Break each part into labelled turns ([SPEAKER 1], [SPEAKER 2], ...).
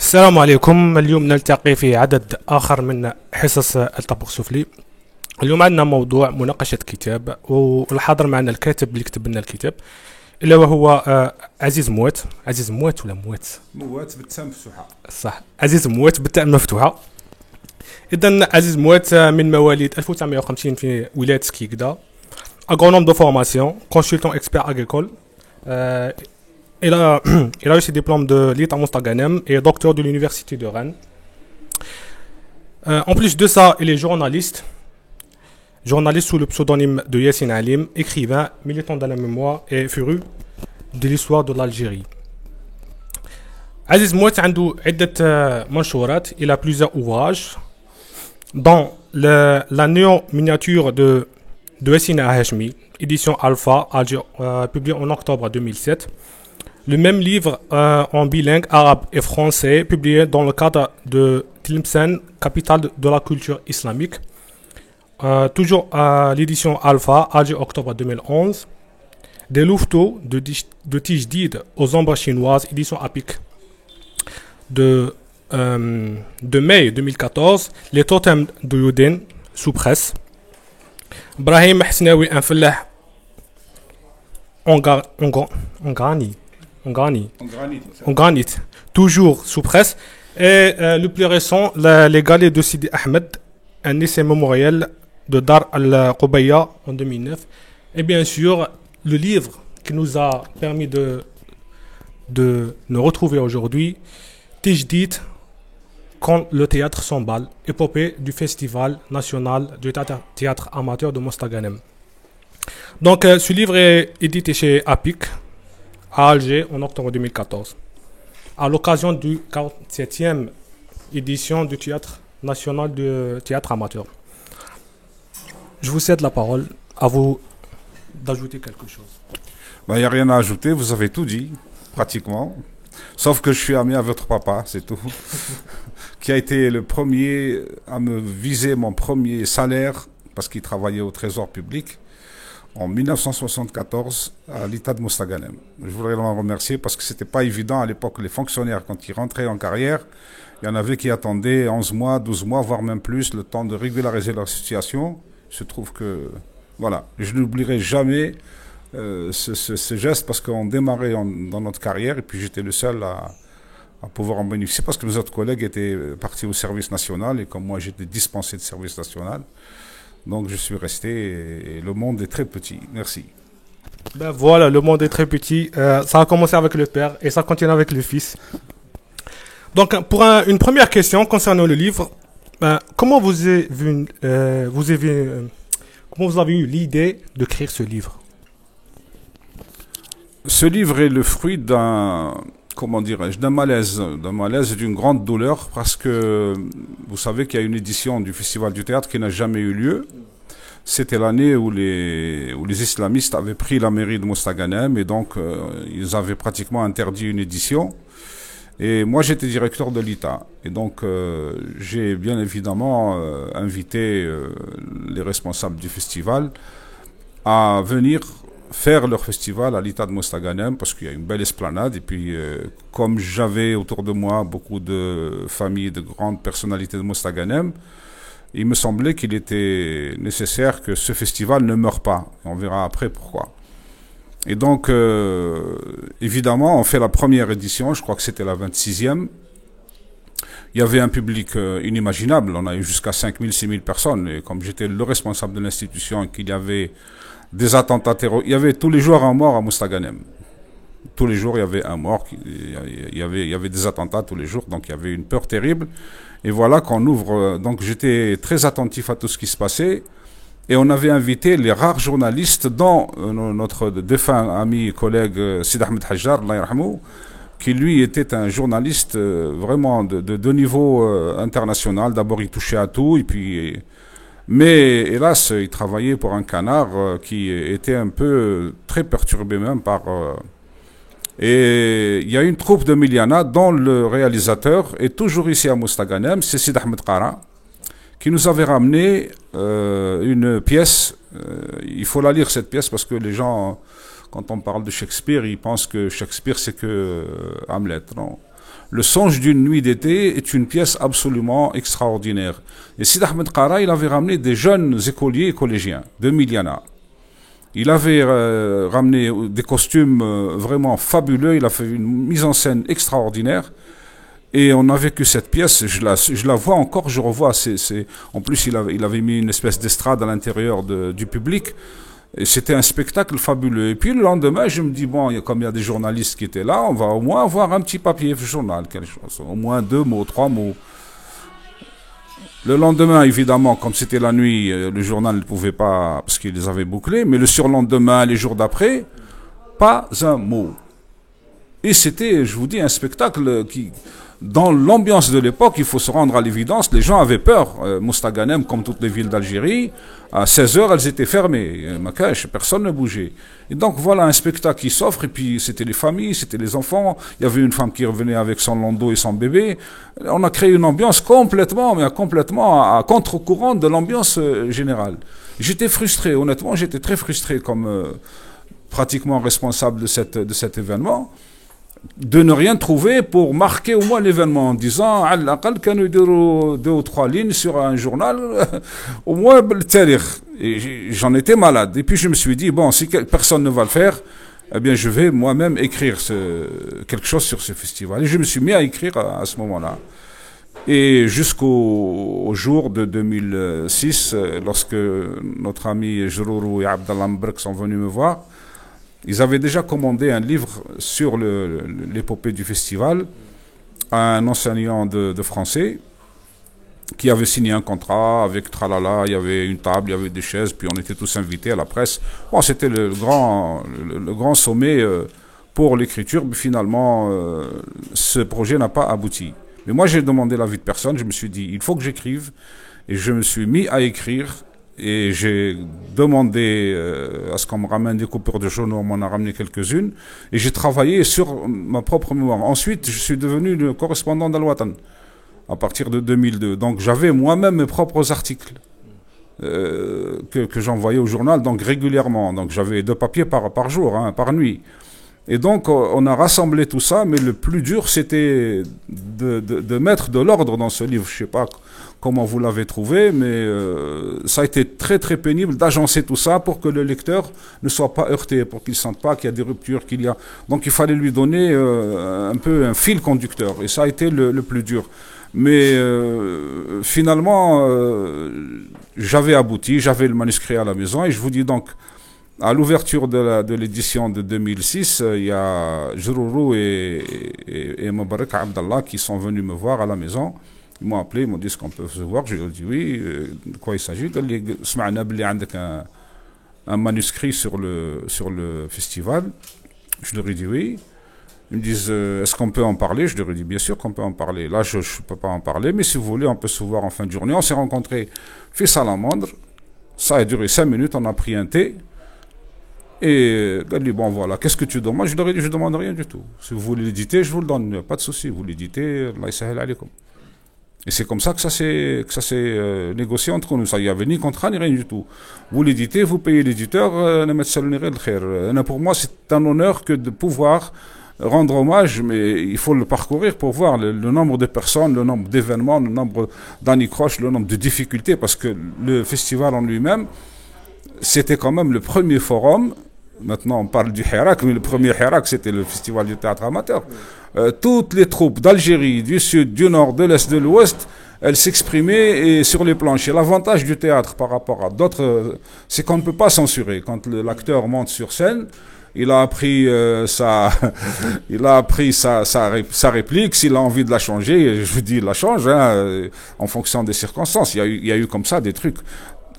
[SPEAKER 1] السلام عليكم. اليوم نلتقي في عدد آخر من حصص الطبق السفلي. اليوم عندنا موضوع مناقشة كتاب، والحاضر معنا الكاتب اللي كتب لنا الكتاب إلا وهو عزيز موات. عزيز موات ولا موات؟
[SPEAKER 2] موات بالتاء مفتوحة.
[SPEAKER 1] صح، عزيز موات بالتاء مفتوحة. إذن عزيز موات من مواليد 1950 في ولاية سكيكدا. Agronome de formation, consultant expert agricole. Il a eu ses diplômes de l'ITA Mostaganem et docteur de l'université de Rennes. En plus de ça, il est journaliste. Journaliste sous le pseudonyme de Yassine Alim, écrivain, militant de la mémoire et féru de l'histoire de l'Algérie. Aziz Mouet عنده عدة منشورات. Il a plusieurs ouvrages dont la néo-miniature de Yassine Hachmi, édition Alpha, publié en octobre 2007. Le même livre en bilingue arabe et français, publié dans le cadre de Tlemcen, capitale de la culture islamique. Toujours à l'édition Alpha, Alger, octobre 2011. Des louveteaux de Tijdid aux ombres chinoises, édition APIC de mai 2014. Les totems de Youdin, sous presse. Brahim Hsnaoui, un fellah en granit, toujours sous presse. Et le plus récent, les galets de Sidi Ahmed, un essai mémoriel de Dar al-Qubayya en 2009. Et bien sûr, le livre qui nous a permis de nous retrouver aujourd'hui, Tijdid, quand le théâtre s'emballe, épopée du Festival national du théâtre amateur de Mostaganem. Donc, ce livre est édité chez APIC à Alger en octobre 2014, à l'occasion du 47e édition du Théâtre national du théâtre amateur. Je vous cède la parole, à vous d'ajouter quelque chose.
[SPEAKER 2] Il n'y a rien à ajouter, vous avez tout dit, pratiquement. Sauf que je suis ami à votre papa, c'est tout. Qui a été le premier à me viser mon premier salaire, parce qu'il travaillait au trésor public, en 1974 à l'État de Mostaganem. Je voudrais l'en remercier parce que c'était pas évident à l'époque. Les fonctionnaires, quand ils rentraient en carrière, il y en avait qui attendaient 11 mois, 12 mois, voire même plus, le temps de régulariser leur situation. Il se trouve que, voilà, je n'oublierai jamais ce geste parce qu'on démarrait dans notre carrière et puis j'étais le seul à pouvoir en bénéficier parce que les autres collègues étaient partis au service national et comme moi j'étais dispensé de service national. Donc je suis resté et le monde est très petit. Merci.
[SPEAKER 1] Ben voilà, le monde est très petit. Ça a commencé avec le père et ça continue avec le fils. Donc pour une première question concernant le livre, comment vous avez eu l'idée de créer ce livre?
[SPEAKER 2] Ce livre est le fruit d'un malaise et d'une grande douleur parce que vous savez qu'il y a une édition du Festival du théâtre qui n'a jamais eu lieu. C'était l'année où les islamistes avaient pris la mairie de Mostaganem et donc ils avaient pratiquement interdit une édition. Et moi j'étais directeur de l'ITA et donc j'ai bien évidemment invité les responsables du festival à venir faire leur festival à l'État de Mostaganem parce qu'il y a une belle esplanade et puis comme j'avais autour de moi beaucoup de familles, de grandes personnalités de Mostaganem, il me semblait qu'il était nécessaire que ce festival ne meure pas. On verra après pourquoi. Et donc, évidemment, on fait la première édition, je crois que c'était la 26e. Il y avait un public inimaginable, on a eu jusqu'à 5000, 6000 personnes. Et comme j'étais le responsable de l'institution et qu'il y avait des attentats terroristes. Il y avait tous les jours un mort à Mostaganem. Tous les jours, il y avait un mort. Il y avait des attentats tous les jours. Donc, il y avait une peur terrible. Et voilà qu'on ouvre. Donc, j'étais très attentif à tout ce qui se passait. Et on avait invité les rares journalistes, dont notre défunt ami et collègue Sid Ahmed Hajjar, Allah yarhamou, qui lui était un journaliste vraiment de niveau international. D'abord, il touchait à tout. Et puis... Mais hélas, il travaillait pour un canard qui était un peu très perturbé même par... Et il y a une troupe de Miliana dont le réalisateur est toujours ici à Mostaganem, c'est Sid Ahmed Qara, qui nous avait ramené une pièce. Il faut la lire cette pièce parce que les gens, quand on parle de Shakespeare, ils pensent que Shakespeare c'est que Hamlet. Non. Le songe d'une nuit d'été est une pièce absolument extraordinaire. Et Sid Ahmed Qara, il avait ramené des jeunes écoliers et collégiens de Miliana. Il avait ramené des costumes vraiment fabuleux, il a fait une mise en scène extraordinaire. Et on a vécu cette pièce, je la vois encore, je revois. En plus, il avait mis une espèce d'estrade à l'intérieur du public. Et c'était un spectacle fabuleux. Et puis le lendemain, je me dis, bon, comme il y a des journalistes qui étaient là, on va au moins avoir un petit papier journal, quelque chose. Au moins 2 mots, 3 mots. Le lendemain, évidemment, comme c'était la nuit, le journal ne pouvait pas, parce qu'ils les avaient bouclés. Mais le surlendemain, les jours d'après, pas un mot. Et c'était, je vous dis, un spectacle qui... Dans l'ambiance de l'époque, il faut se rendre à l'évidence, les gens avaient peur. Moustaganem, comme toutes les villes d'Algérie, à 16h, elles étaient fermées. Makash, personne ne bougeait. Et donc voilà un spectacle qui s'offre, et puis c'était les familles, c'était les enfants. Il y avait une femme qui revenait avec son landau et son bébé. On a créé une ambiance complètement à contre-courant de l'ambiance générale. J'étais frustré, honnêtement, j'étais très frustré comme pratiquement responsable de cet événement, de ne rien trouver pour marquer au moins l'événement en disant à l'aqal qu'on ait 2 ou 3 lignes sur un journal au moins le tarikh. Et j'en étais malade. Et puis je me suis dit, bon, si personne ne va le faire, eh bien je vais moi-même écrire quelque chose sur ce festival. Et je me suis mis à écrire à ce moment-là. Et jusqu'au jour de 2006, lorsque notre ami Jrourou et Abdallah Mbrek sont venus me voir, ils avaient déjà commandé un livre sur l'épopée du festival à un enseignant de français qui avait signé un contrat avec Tralala. Il y avait une table, il y avait des chaises, puis on était tous invités à la presse. Bon, c'était le grand sommet pour l'écriture, mais finalement, ce projet n'a pas abouti. Mais moi, j'ai demandé l'avis de personne. Je me suis dit, il faut que j'écrive. Et je me suis mis à écrire. Et j'ai demandé à ce qu'on me ramène des coupures de jaune, on m'en a ramené quelques-unes, et j'ai travaillé sur ma propre mémoire. Ensuite, je suis devenu le correspondant d'Al-Watan, à partir de 2002. Donc j'avais moi-même mes propres articles que j'envoyais au journal, donc régulièrement. Donc j'avais 2 papiers par jour, par nuit. Et donc on a rassemblé tout ça, mais le plus dur c'était de mettre de l'ordre dans ce livre. Je sais pas comment vous l'avez trouvé, mais ça a été très très pénible d'agencer tout ça pour que le lecteur ne soit pas heurté, pour qu'il ne sente pas qu'il y a des ruptures, qu'il y a... Donc il fallait lui donner un peu un fil conducteur, et ça a été le plus dur. Mais finalement, j'avais abouti, j'avais le manuscrit à la maison, et je vous dis donc, à l'ouverture de l'édition de 2006, il y a Jrourou et Moubarak Abdallah qui sont venus me voir à la maison. Ils m'ont appelé, ils m'ont dit ce qu'on peut se voir. J'ai dit oui, de quoi il s'agit. Ils m'ont dit, il y a un manuscrit sur le festival. Je leur ai dit oui. Ils me disent, est-ce qu'on peut en parler? Je leur ai dit, bien sûr qu'on peut en parler. Là, je ne peux pas en parler, mais si vous voulez, on peut se voir en fin de journée. On s'est rencontrés, fait Salamandre. Ça a duré 5 minutes, on a pris un thé. Et il dit, bon voilà, qu'est-ce que tu demandes? Je leur ai dit, je ne demande rien du tout. Si vous voulez l'éditer, je vous le donne, pas de souci. Vous l'éditez, Allah yasahil alaykoum. Et c'est comme ça que ça s'est négocié entre nous. Ça, il n'y avait ni contrat, ni rien du tout. Vous l'éditez, vous payez l'éditeur, pour moi, c'est un honneur que de pouvoir rendre hommage, mais il faut le parcourir pour voir le nombre de personnes, le nombre d'événements, le nombre d'anicroches, le nombre de difficultés, parce que le festival en lui-même, c'était quand même le premier forum. Maintenant, on parle du Hirak, mais le premier Hirak, c'était le festival du théâtre amateur. Toutes les troupes d'Algérie, du sud, du nord, de l'est, de l'ouest, elles s'exprimaient sur les planchers. L'avantage du théâtre par rapport à d'autres, c'est qu'on ne peut pas censurer. Quand l'acteur monte sur scène, il a appris sa réplique. S'il a envie de la changer, je vous dis, il la change, en fonction des circonstances. Il y a eu comme ça des trucs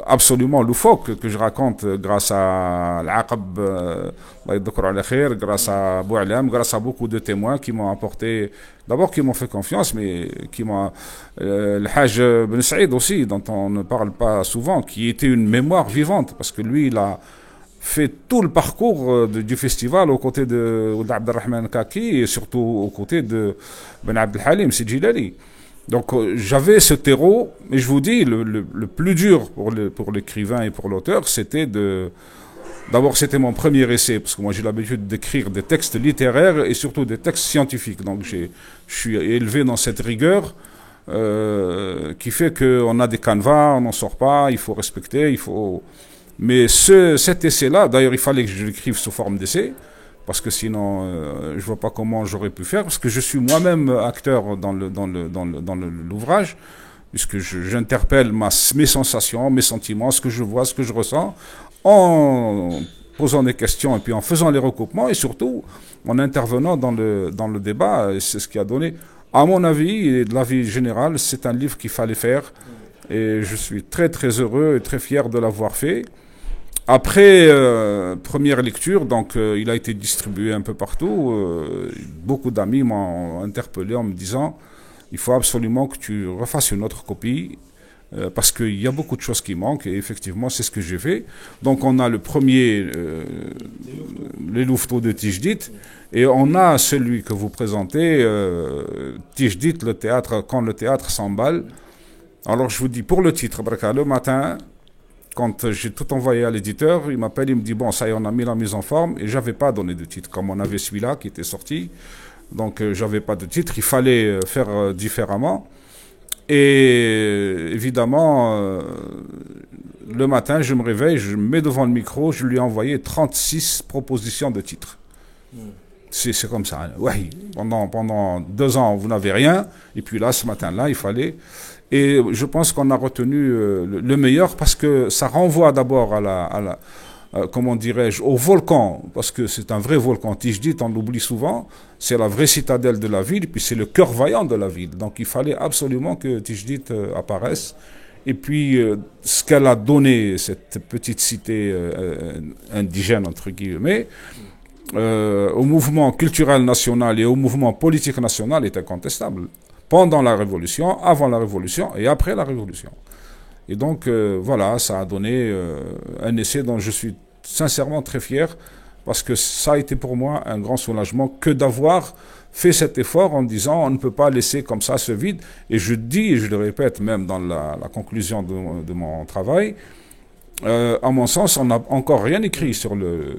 [SPEAKER 2] absolument loufoque que je raconte grâce à l'Aqab, grâce à Bou'alam, grâce à beaucoup de témoins qui m'ont apporté, d'abord qui m'ont fait confiance, mais qui m'ont... le Hajj Ben Saïd aussi, dont on ne parle pas souvent, qui était une mémoire vivante, parce que lui, il a fait tout le parcours du festival aux côtés d'Abdelrahman Kaki et surtout aux côtés de Ben Abdelhalim Sidjilali. Donc j'avais ce terreau, et je vous dis, le plus dur pour l'écrivain et pour l'auteur, c'était D'abord, c'était mon premier essai, parce que moi j'ai l'habitude d'écrire des textes littéraires et surtout des textes scientifiques. Donc je suis élevé dans cette rigueur qui fait qu'on a des canevas, on n'en sort pas, il faut respecter, il faut... Mais cet essai-là, d'ailleurs il fallait que je l'écrive sous forme d'essai, parce que sinon je vois pas comment j'aurais pu faire, parce que je suis moi-même acteur dans l'ouvrage, puisque j'interpelle mes sensations, mes sentiments, ce que je vois, ce que je ressens, en posant des questions et puis en faisant les recoupements et surtout en intervenant dans le débat. C'est ce qui a donné, à mon avis et de l'avis général, c'est un livre qu'il fallait faire et je suis très très heureux et très fier de l'avoir fait. Après première lecture, donc il a été distribué un peu partout. Beaucoup d'amis m'ont interpellé en me disant il faut absolument que tu refasses une autre copie parce qu'il y a beaucoup de choses qui manquent et effectivement c'est ce que j'ai fait. Donc on a le premier, les louveteaux de Tijdit, et on a celui que vous présentez, Tijdit, le théâtre, quand le théâtre s'emballe. Alors je vous dis pour le titre, le matin, quand j'ai tout envoyé à l'éditeur, il m'appelle, il me dit bon ça y est on a mis la mise en forme et j'avais pas donné de titre comme on avait celui-là qui était sorti. Donc j'avais pas de titre, il fallait faire différemment. Et évidemment, le matin, je me réveille, je me mets devant le micro, je lui ai envoyé 36 propositions de titres. C'est comme ça. Ouais, pendant 2 ans, vous n'avez rien. Et puis là, ce matin-là, il fallait... Et je pense qu'on a retenu le meilleur parce que ça renvoie d'abord à comment dirais-je, au volcan, parce que c'est un vrai volcan. Tijdit, on l'oublie souvent, c'est la vraie citadelle de la ville, puis c'est le cœur vaillant de la ville. Donc il fallait absolument que Tijdit apparaisse. Et puis ce qu'elle a donné, cette petite cité indigène, entre guillemets, au mouvement culturel national et au mouvement politique national est incontestable. Pendant la Révolution, avant la Révolution et après la Révolution. Et donc, voilà, ça a donné un essai dont je suis sincèrement très fier parce que ça a été pour moi un grand soulagement que d'avoir fait cet effort en disant on ne peut pas laisser comme ça ce vide. Et je dis, et je le répète même dans la conclusion de mon travail, à mon sens, on n'a encore rien écrit sur le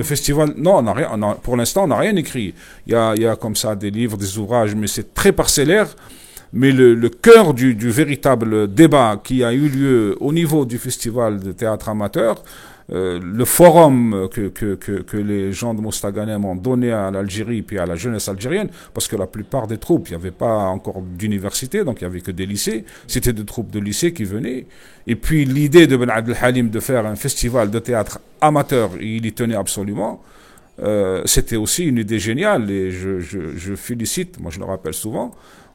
[SPEAKER 2] festival. Non, pour l'instant, on n'a rien écrit. Il y a comme ça des livres, des ouvrages, mais c'est très parcellaire. Mais le cœur du véritable débat qui a eu lieu au niveau du festival de théâtre amateur, le forum que les gens de Mostaganem ont donné à l'Algérie puis à la jeunesse algérienne, parce que la plupart des troupes, il n'y avait pas encore d'université, donc il n'y avait que des lycées, c'était des troupes de lycée qui venaient. Et puis l'idée de Ben Abdel Halim de faire un festival de théâtre amateur, il y tenait absolument. C'était aussi une idée géniale et je félicite, moi je le rappelle souvent,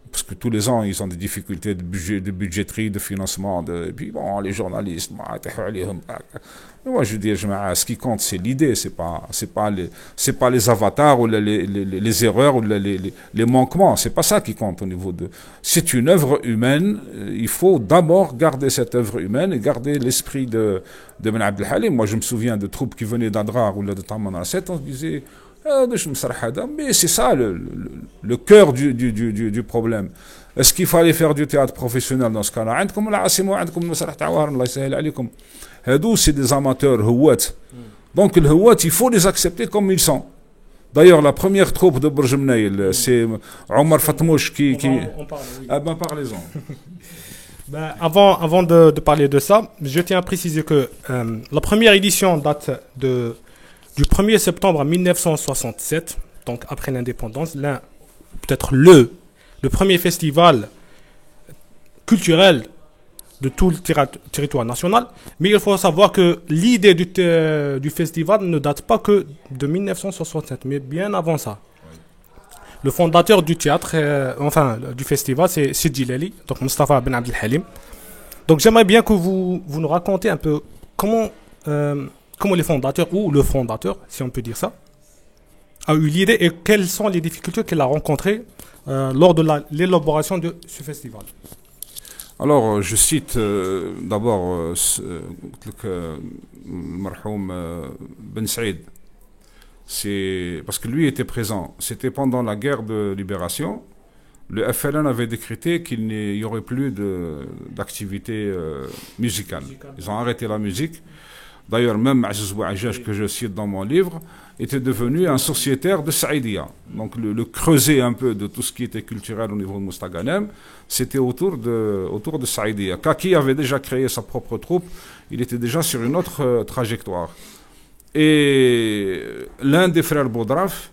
[SPEAKER 2] parce que tous les ans, ils ont des difficultés de budgéterie, de financement, et puis bon, les journalistes, mais moi je dis, ce qui compte, c'est l'idée, c'est pas les avatars ou les erreurs ou les manquements, c'est pas ça qui compte au niveau de... C'est une œuvre humaine, il faut d'abord garder cette œuvre humaine et garder l'esprit de Ben Abdel Halim. Moi je me souviens de troupes qui venaient d'Adrar ou de Taman 7, on se disait... Mais c'est ça le cœur du problème. Est-ce qu'il fallait faire du théâtre professionnel dans ce cas-là? C'est des amateurs, donc le houat, il faut les accepter comme ils sont. D'ailleurs, la première troupe de Bourjemnaïl, c'est Omar Fatmouch qui... Ah ben, parlez-en.
[SPEAKER 1] Avant de parler de ça, je tiens à préciser que la première édition date du 1er septembre 1967, donc après l'indépendance, peut-être le premier festival culturel de tout le territoire national. Mais il faut savoir que l'idée du festival ne date pas que de 1967, mais bien avant ça. Le fondateur du théâtre, du festival, c'est Sidi Lali, donc Mustafa Ben Abdel Halim. Donc j'aimerais bien que vous nous racontiez un peu comment les fondateurs, ou le fondateur, si on peut dire ça, a eu l'idée et quelles sont les difficultés qu'il a rencontrées lors de l'élaboration de ce festival.
[SPEAKER 2] Alors, je cite d'abord Marhoum Ben Saïd. C'est parce que lui était présent. C'était pendant la guerre de libération. Le FLN avait décrété qu'il n'y aurait plus d'activité musicale. Ils ont arrêté la musique. D'ailleurs, même Aziz Bouajaj, que je cite dans mon livre, était devenu un sociétaire de Saïdia. Donc le creuset un peu de tout ce qui était culturel au niveau de Mostaganem, c'était autour de Saïdia. Kaki avait déjà créé sa propre troupe, il était déjà sur une autre trajectoire. Et l'un des frères Boudraf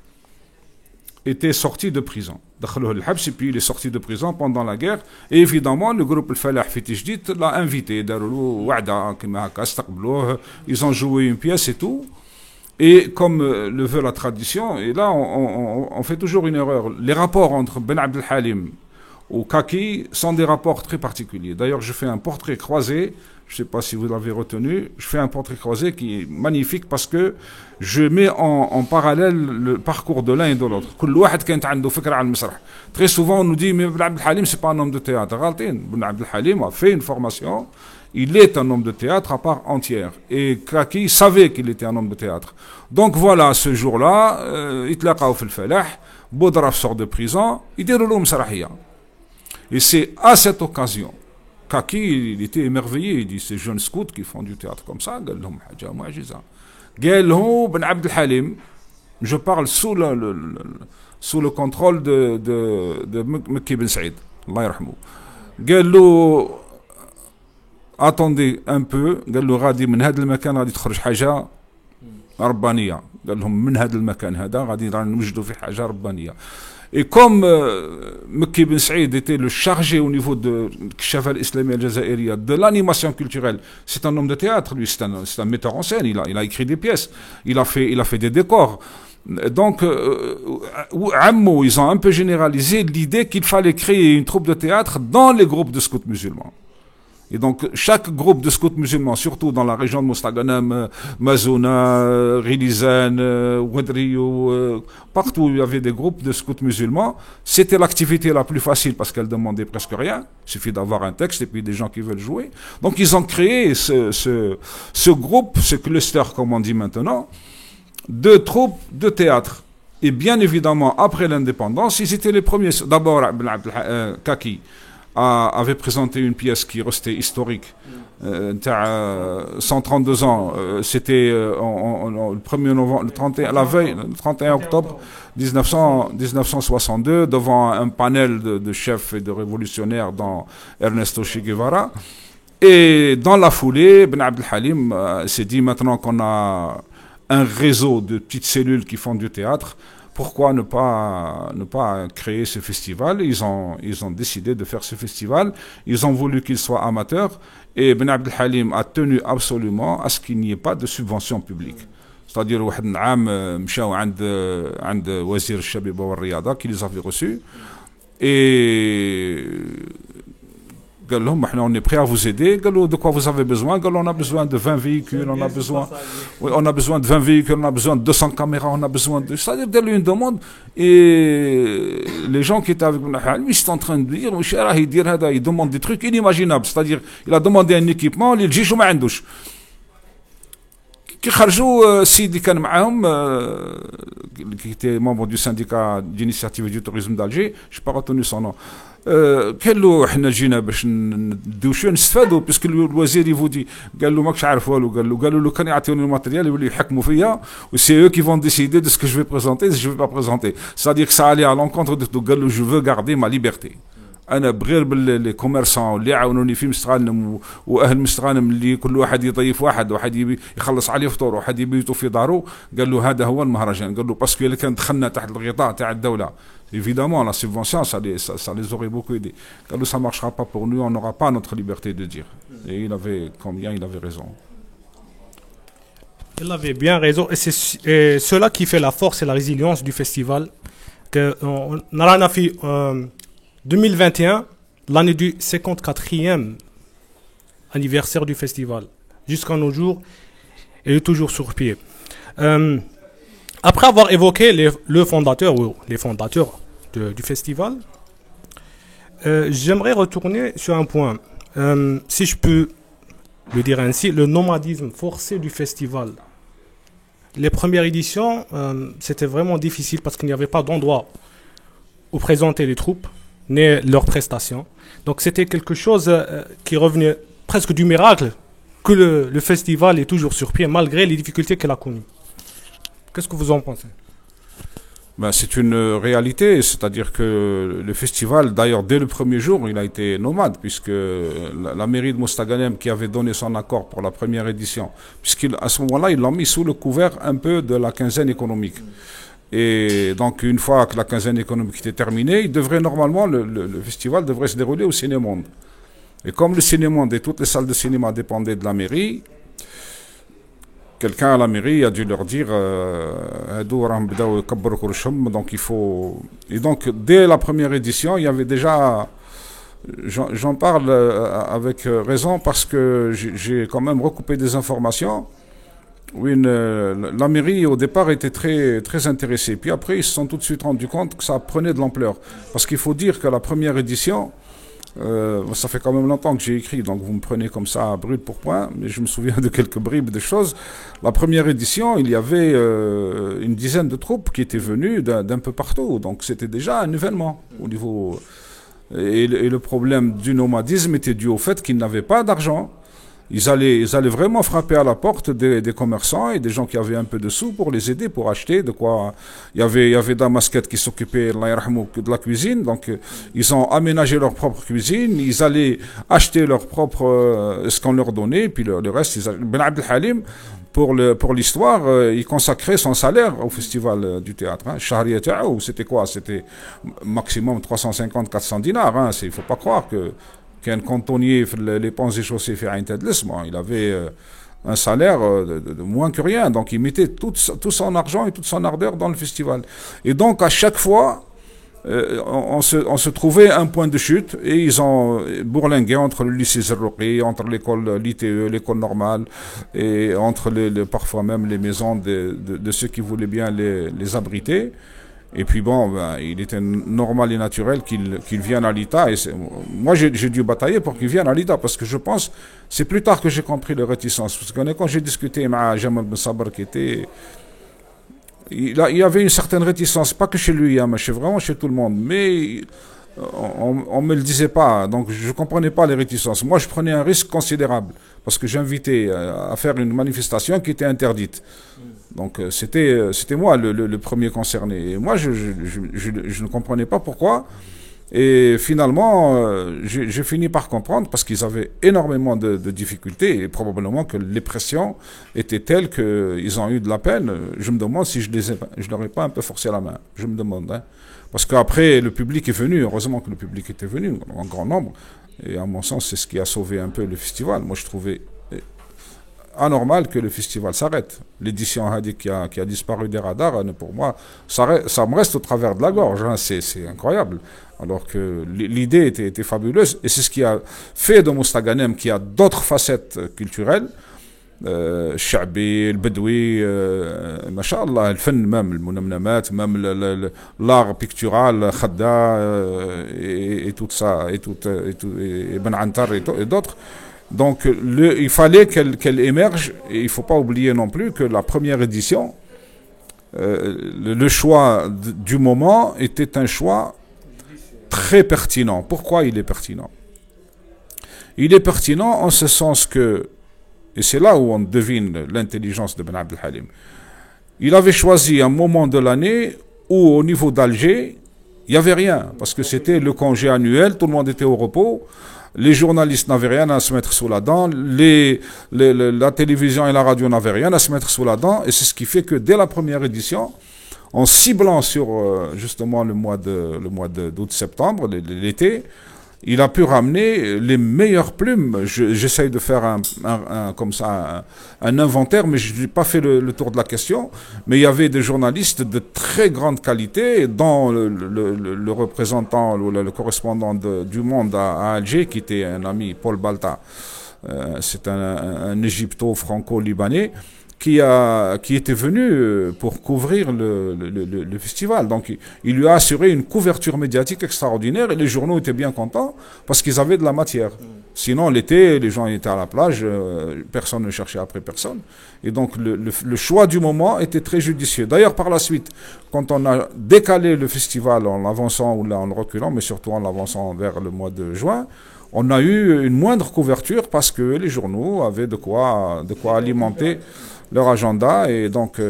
[SPEAKER 2] était sorti de prison. Et puis il est sorti de prison pendant la guerre. Et évidemment, le groupe Al-Falah Fitijdit l'a invité. Ils ont joué une pièce et tout. Et comme le veut la tradition, et là on fait toujours une erreur. Les rapports entre Ben Abdel Halim ou Kaki sont des rapports très particuliers. D'ailleurs, je fais un portrait croisé. Je ne sais pas si vous l'avez retenu. Je fais un portrait croisé qui est magnifique parce que je mets en parallèle le parcours de l'un et de l'autre. Très souvent, on nous dit, mais Ben Abdel Halim, ce n'est pas un homme de théâtre. Ben Abdel Halim a fait une formation. Il est un homme de théâtre à part entière. Et Kaki savait qu'il était un homme de théâtre. Donc voilà, ce jour-là, Itlaqaw fil Falah, Boudraf sort de prison, il dit Rouloum Sarahia. Et c'est à cette occasion, Kaki, il était émerveillé. Il dit, ces jeunes scouts qui font du théâtre comme ça, Ben Abdel Halim, je parle sous le contrôle de Mekki Ben Saïd, Allah yarhamou. قال attendez un peu. قال له غادي من هذا المكان غادي تخرج حاجه ربانيه. قال لهم من هذا المكان هذا غادي نوجدوا في حاجه ربانيه. Et comme Mekki Ben Saïd était le chargé au niveau de Kshaf al-Islamiyya al-Jazairiyya de l'animation culturelle, c'est un homme de théâtre, lui, c'est un metteur en scène, il a écrit des pièces, il a fait des décors. Donc, Ammo, ils ont un peu généralisé l'idée qu'il fallait créer une troupe de théâtre dans les groupes de scouts musulmans. Et donc, chaque groupe de scouts musulmans, surtout dans la région de Mostaganem, Mazouna, Rilizan, Ouadriou, partout où il y avait des groupes de scouts musulmans, c'était l'activité la plus facile parce qu'elle demandait presque rien. Il suffit d'avoir un texte et puis des gens qui veulent jouer. Donc, ils ont créé ce groupe, ce cluster, comme on dit maintenant, de troupes de théâtre. Et bien évidemment, après l'indépendance, ils étaient les premiers. D'abord, Kaki avait présenté une pièce qui restait historique. 132 ans, c'était le 1er novembre, la veille, le 31 octobre 1962, devant un panel de chefs et de révolutionnaires dans Ernesto Che Guevara. Et dans la foulée, Ben Abdel Halim s'est dit, maintenant qu'on a un réseau de petites cellules qui font du théâtre, pourquoi ne pas créer ce festival? Ils ont décidé de faire ce festival. Ils ont voulu qu'il soit amateur. Et Ben Abdel Halim a tenu absolument à ce qu'il n'y ait pas de subvention publique. C'est-à-dire, واحد العام مشاو عند وزير الشباب والرياضة qui les avait reçus. Et قال لهم احنا on est prêt à vous aider. قالوا de quoi vous avez besoin? قالوا on a besoin de 20 véhicules, on a besoin de 20 véhicules, on a besoin de 200 caméras, on a besoin de... C'est-à-dire d'aller une demande. Et les gens qui étaient avec lui, ils sont en train de dire il demande des trucs inimaginables. C'est-à-dire, il a demandé un équipement, il dit ما عندوش. كي خرجوا السيد اللي كان معاهم qui était membre du syndicat d'initiative du tourisme d'Alger, je n'ai pas retenu son nom. قال له احنا جينا باش نديو شو نستفادوا باسكو الوزير يفودي. قال له ماكش عارف والو. قالوا له كان يعطيوني الماتريال يولي يحكموا فيا وسي eux qui vont décider de ce que je vais présenter, si je vais pas présenter. C'est-à-dire que ça allait à l'encontre de tout. قال له je veux garder ma liberté. انا بغير باللي كوميرسون اللي عاونوني في مستغانم واهل مستغانم اللي كل واحد يضيف واحد يبي يخلص عليه فطور واحد يبيتو في دارو. قال له هذا هو المهرجان. قال له باسكو اللي كان دخلنا تحت الغطاء تاع الدوله évidemment la subvention ça les aurait beaucoup aidés. قال له ça marchera pas pour nous, on n'aura pas notre liberté de dire. Et il avait raison.
[SPEAKER 1] Il avait bien raison, et c'est cela qui fait la force et la résilience du festival. Que on a fait 2021, l'année du 54e anniversaire du festival. Jusqu'à nos jours, il est toujours sur pied. Après avoir évoqué le fondateur ou les fondateurs du festival, j'aimerais retourner sur un point. Si je peux le dire ainsi, le nomadisme forcé du festival. Les premières éditions, c'était vraiment difficile parce qu'il n'y avait pas d'endroit où présenter les troupes, ni leurs prestations. Donc c'était quelque chose qui revenait presque du miracle que le festival est toujours sur pied malgré les difficultés qu'elle a connues. Qu'est-ce que vous en pensez?
[SPEAKER 2] Ben, c'est une réalité, c'est-à-dire que le festival, d'ailleurs, dès le premier jour, il a été nomade, puisque la mairie de Mostaganem, qui avait donné son accord pour la première édition, puisqu'à ce moment-là, ils l'ont mis sous le couvert un peu de la quinzaine économique. Et donc, une fois que la quinzaine économique était terminée, il devrait normalement, le festival devrait se dérouler au Cinémonde. Et comme le Cinémonde et toutes les salles de cinéma dépendaient de la mairie, quelqu'un à la mairie a dû leur dire donc il faut. Et donc, dès la première édition, il y avait déjà. J'en parle avec raison parce que j'ai quand même recoupé des informations. Oui, la mairie au départ était très, très intéressée. Puis après, ils se sont tout de suite rendus compte que ça prenait de l'ampleur. Parce qu'il faut dire que la première édition, ça fait quand même longtemps que j'ai écrit, donc vous me prenez comme ça brut pour point, mais je me souviens de quelques bribes de choses. La première édition, il y avait une dizaine de troupes qui étaient venues d'un peu partout. Donc c'était déjà un événement au niveau. Et le problème du nomadisme était dû au fait qu'ils n'avaient pas d'argent. Ils allaient vraiment frapper à la porte des commerçants et des gens qui avaient un peu de sous pour les aider, pour acheter de quoi. Il y avait Damasket qui s'occupait de la cuisine, donc ils ont aménagé leur propre cuisine, ils allaient acheter leur propre, ce qu'on leur donnait, puis le reste, Ben Abdel Halim, pour l'histoire, il consacrait son salaire au festival du théâtre. C'était quoi? C'était maximum 350-400 dinars. Il faut pas croire qu'un cantonnier les ponts et chaussées fait un établissement. Il avait un salaire de moins que rien. Donc il mettait tout son argent et toute son ardeur dans le festival. Et donc à chaque fois, on se trouvait un point de chute et ils ont bourlingué entre le lycée Zerrouki, entre l'école l'ITE, l'école normale et entre parfois même les maisons de ceux qui voulaient bien les abriter. Et puis bon, il était normal et naturel qu'il vienne à l'ITA. Et moi, j'ai dû batailler pour qu'il vienne à l'ITA parce que je pense, c'est plus tard que j'ai compris les réticences. Parce que quand j'ai discuté avec Jamal Ben Sabr, il y avait une certaine réticence, pas que chez lui, mais vraiment chez tout le monde. Mais on me le disait pas, donc je comprenais pas les réticences. Moi, je prenais un risque considérable parce que j'invitais à faire une manifestation qui était interdite. Donc c'était moi le premier concerné. Et moi, je ne comprenais pas pourquoi. Et finalement, j'ai fini par comprendre parce qu'ils avaient énormément de difficultés et probablement que les pressions étaient telles qu'ils ont eu de la peine. Je me demande si je leur ai pas un peu forcé la main. Je me demande. Parce qu'après, le public est venu. Heureusement que le public était venu en grand nombre. Et à mon sens, c'est ce qui a sauvé un peu le festival. Moi, je trouvais anormal que le festival s'arrête. L'édition Hadi qui a disparu des radars, pour moi, ça me reste au travers de la gorge. C'est incroyable. Alors que l'idée était fabuleuse. Et c'est ce qui a fait de Mostaganem, qui a d'autres facettes culturelles, الشعبي البدوي ما شاء الله الفن même المنمنمات même l'art pictural Khadda et tout ça et Ben Antar et d'autres. Donc il fallait qu'elle émerge et il ne faut pas oublier non plus que la première édition, le choix du moment était un choix très pertinent. Pourquoi il est pertinent? Il est pertinent en ce sens que, et c'est là où on devine l'intelligence de Ben Abdel Halim, il avait choisi un moment de l'année où au niveau d'Alger, il n'y avait rien, parce que c'était le congé annuel, tout le monde était au repos, les journalistes n'avaient rien à se mettre sous la dent, la télévision et la radio n'avaient rien à se mettre sous la dent, et c'est ce qui fait que dès la première édition, en ciblant sur justement le mois d'août-septembre, l'été, il a pu ramener les meilleures plumes. J'essaye de faire un inventaire, mais je n'ai pas fait le tour de la question. Mais il y avait des journalistes de très grande qualité, dont le représentant, le correspondant du Monde à Alger, qui était un ami, Paul Balta. C'est un égypto-franco-libanais qui était venu pour couvrir le festival. Donc, il lui a assuré une couverture médiatique extraordinaire et les journaux étaient bien contents parce qu'ils avaient de la matière. Sinon, l'été, les gens étaient à la plage, personne ne cherchait après personne. Et donc, le choix du moment était très judicieux. D'ailleurs, par la suite, quand on a décalé le festival en l'avançant ou en le reculant, mais surtout en l'avançant vers le mois de juin, on a eu une moindre couverture parce que les journaux avaient de quoi alimenter leur agenda. Et donc,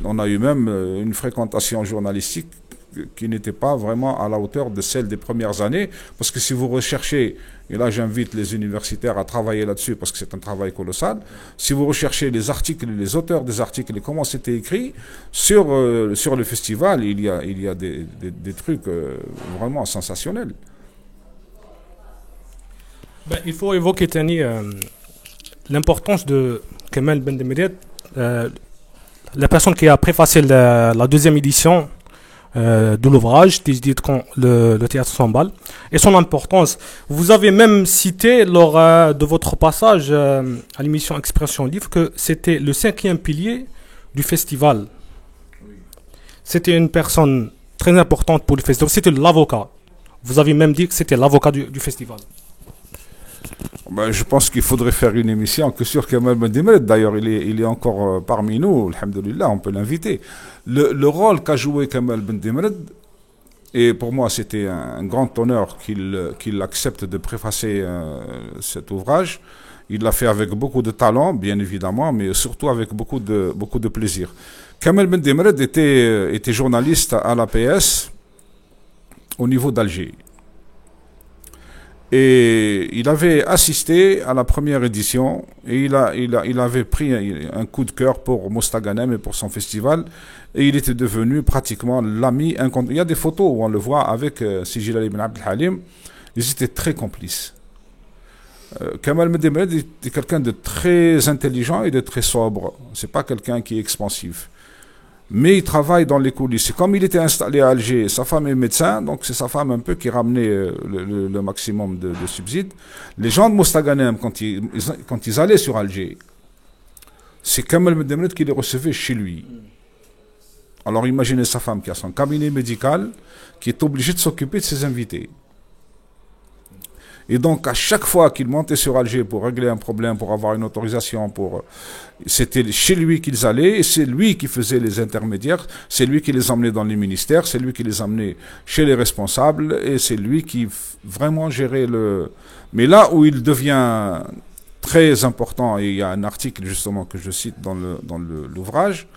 [SPEAKER 2] on a eu même une fréquentation journalistique qui n'était pas vraiment à la hauteur de celle des premières années. Parce que si vous recherchez, et là j'invite les universitaires à travailler là-dessus parce que c'est un travail colossal, si vous recherchez les articles, les auteurs des articles et comment c'était écrit sur le festival, il y a des trucs vraiment sensationnels.
[SPEAKER 1] Ben, il faut évoquer, Tani, l'importance de Kamel Ben Demeret, la personne qui a préfacé la deuxième édition de l'ouvrage, quand le théâtre s'emballe, et son importance. Vous avez même cité lors de votre passage à l'émission Expression Livre que c'était le 5e pilier du festival. C'était une personne très importante pour le festival, c'était l'avocat. Vous avez même dit que c'était l'avocat du festival.
[SPEAKER 2] Ben, je pense qu'il faudrait faire une émission que sur Kamel Ben Demeret. D'ailleurs, il est encore parmi nous, alhamdoulilah, on peut l'inviter. Le rôle qu'a joué Kamel Ben Demeret, et pour moi c'était un grand honneur qu'il accepte de préfacer cet ouvrage. Il l'a fait avec beaucoup de talent, bien évidemment, mais surtout avec beaucoup de plaisir. Kamel Ben Demeret était journaliste à l'APS au niveau d'Alger. Et il avait assisté à la première édition et il avait pris un coup de cœur pour Mostaganem et pour son festival. Et il était devenu pratiquement l'ami incontournable. Il y a des photos où on le voit avec Sijilal ibn Abdel Halim. Ils étaient très complices. Kamel Ben Demeret était quelqu'un de très intelligent et de très sobre. C'est pas quelqu'un qui est expansif. Mais il travaille dans les coulisses. Et comme il était installé à Alger, sa femme est médecin, donc c'est sa femme un peu qui ramenait le maximum de subsides. Les gens de Mostaganem, quand ils allaient sur Alger, c'est Kamel Ben Demeret qui les recevait chez lui. Alors imaginez sa femme qui a son cabinet médical, qui est obligée de s'occuper de ses invités. Et donc, à chaque fois qu'il montait sur Alger pour régler un problème, pour avoir une autorisation, c'était chez lui qu'ils allaient, et c'est lui qui faisait les intermédiaires, c'est lui qui les emmenait dans les ministères, c'est lui qui les emmenait chez les responsables, et c'est lui qui vraiment gérait le... Mais là où il devient très important, et il y a un article justement que je cite dans l'ouvrage,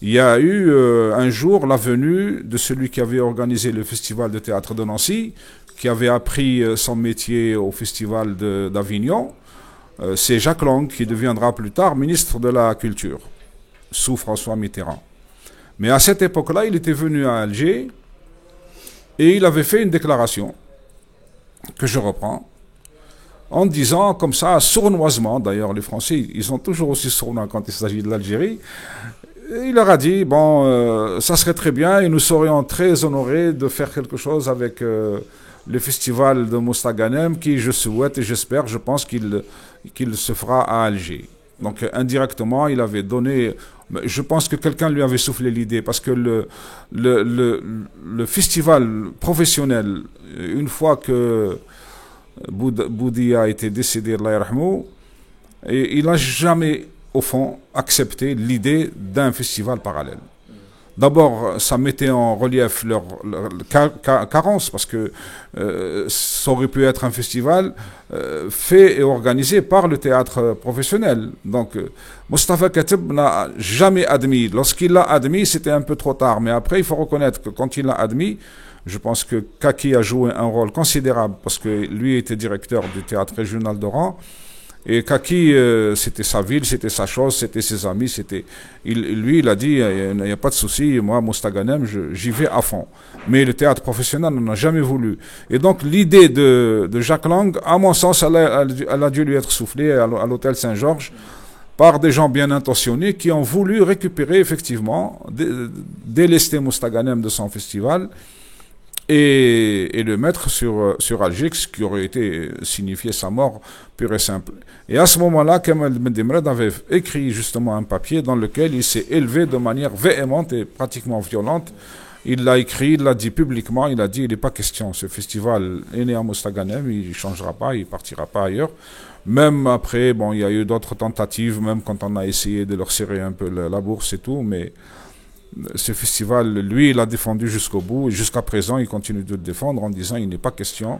[SPEAKER 2] il y a eu un jour la venue de celui qui avait organisé le festival de théâtre de Nancy, qui avait appris son métier au festival d'Avignon. C'est Jacques Lang qui deviendra plus tard ministre de la Culture, sous François Mitterrand. Mais à cette époque-là, il était venu à Alger et il avait fait une déclaration que je reprends en disant comme ça, sournoisement, d'ailleurs les Français, ils sont toujours aussi sournois quand il s'agit de l'Algérie. Il leur a dit, bon, ça serait très bien et nous serions très honorés de faire quelque chose avec le festival de Mostaganem qui, je souhaite et j'espère, je pense qu'il se fera à Alger. Donc indirectement, il avait donné... Je pense que quelqu'un lui avait soufflé l'idée parce que le festival professionnel, une fois que Boudi a été décédé, Allah yarhamou, il n'a jamais, au fond, accepté l'idée d'un festival parallèle. D'abord, ça mettait en relief leur carence, parce que ça aurait pu être un festival fait et organisé par le théâtre professionnel. Donc, Mostafa Katib n'a jamais admis. Lorsqu'il l'a admis, c'était un peu trop tard. Mais après, il faut reconnaître que quand il l'a admis, je pense que Kaki a joué un rôle considérable, parce que lui était directeur du théâtre régional d'Oran. Et Kaki, c'était sa ville, c'était sa chose, c'était ses amis, lui, il a dit, il n'y a pas de souci, moi, Mostaganem, j'y vais à fond. Mais le théâtre professionnel n'en a jamais voulu. Et donc, l'idée de Jacques Lang, à mon sens, elle a dû lui être soufflée à l'hôtel Saint-Georges par des gens bien intentionnés qui ont voulu récupérer, effectivement, délester Mostaganem de son festival et le mettre sur Alger, ce qui aurait été signifié sa mort pure et simple. Et à ce moment-là, Kamel Ben Demeret avait écrit justement un papier dans lequel il s'est élevé de manière véhémente et pratiquement violente. Il l'a écrit, il l'a dit publiquement, il a dit il n'est pas question, ce festival est né à Mostaganem, il ne changera pas, il ne partira pas ailleurs. Même après, bon, il y a eu d'autres tentatives, même quand on a essayé de leur serrer un peu la bourse et tout, mais ce festival, lui, il a défendu jusqu'au bout, et jusqu'à présent, il continue de le défendre en disant il n'est pas question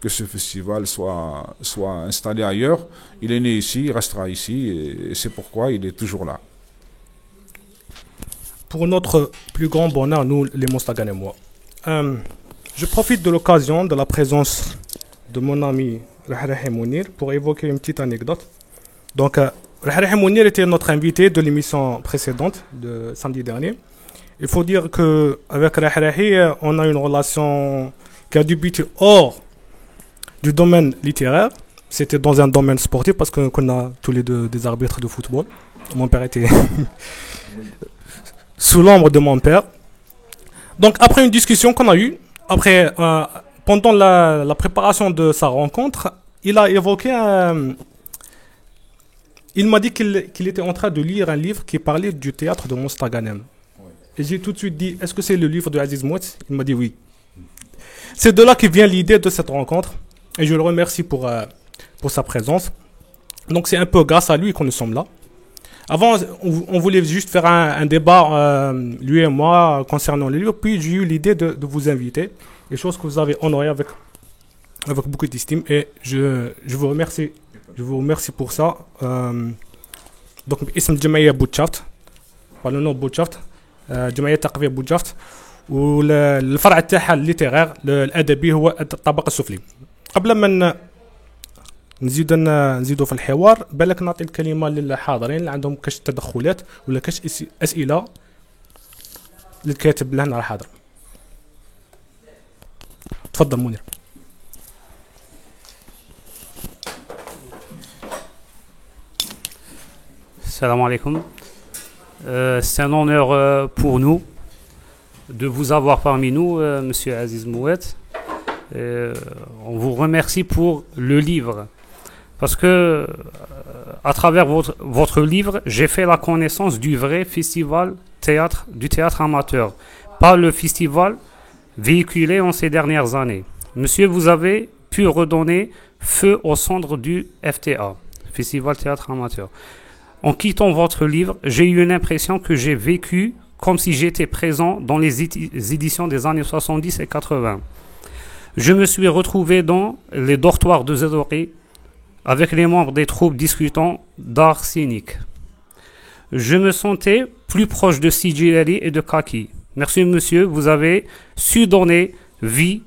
[SPEAKER 2] que ce festival soit installé ailleurs. Il est né ici, il restera ici, et c'est pourquoi il est toujours là.
[SPEAKER 1] Pour notre plus grand bonheur, nous, les Mostaganémois, je profite de l'occasion de la présence de mon ami Rahrahi Mounir pour évoquer une petite anecdote. Donc, Rahrahi Mounir était notre invité de l'émission précédente de samedi dernier. Il faut dire qu'avec Rahrahi, on a une relation qui a débuté hors du domaine littéraire. C'était dans un domaine sportif parce qu'on a tous les deux des arbitres de football. Mon père était sous l'ombre de mon père. Donc après une discussion qu'on a eue, pendant la préparation de sa rencontre, il a évoqué il m'a dit qu'il était en train de lire un livre qui parlait du théâtre de Mostaganem. Et j'ai tout de suite dit, est-ce que c'est le livre de Aziz Mouet? Il m'a dit oui. C'est de là que vient l'idée de cette rencontre. Et je le remercie pour sa présence. Donc c'est un peu grâce à lui que nous sommes là. Avant, on voulait juste faire un débat, lui et moi, concernant les livres. Puis j'ai eu l'idée de vous inviter. Et chose que vous avez honoré avec beaucoup d'estime. Et je vous remercie. Je vous remercie pour ça. Donc, اسم جمعية بوتشافت. Par le nom Boutschaft. جمعية تقوية بوتشافت. والفرع تاعها الليتيرير الأدبي هو الطبق السفلي. قبل ما نزيدوا في الحوار بالك نعطي الكلمة للحاضرين اللي عندهم كاش تدخلات ولا كاش أسئلة للكاتب اللي هنا الحاضر. تفضل منير.
[SPEAKER 3] Salam alaikum. C'est un honneur pour nous de vous avoir parmi nous, Monsieur Aziz Mouet. On vous remercie pour le livre. Parce que, à travers votre livre, j'ai fait la connaissance du vrai festival du théâtre amateur. Pas le festival véhiculé en ces dernières années. Monsieur, vous avez pu redonner feu au centre du FTA, Festival Théâtre Amateur. En quittant votre livre, j'ai eu une impression que j'ai vécu comme si j'étais présent dans les éditions des années 70 et 80. Je me suis retrouvé dans les dortoirs de Zedori avec les membres des troupes discutant d'art scénique. Je me sentais plus proche de Sidi Ali et de Kaki. Merci monsieur, vous avez su donner vie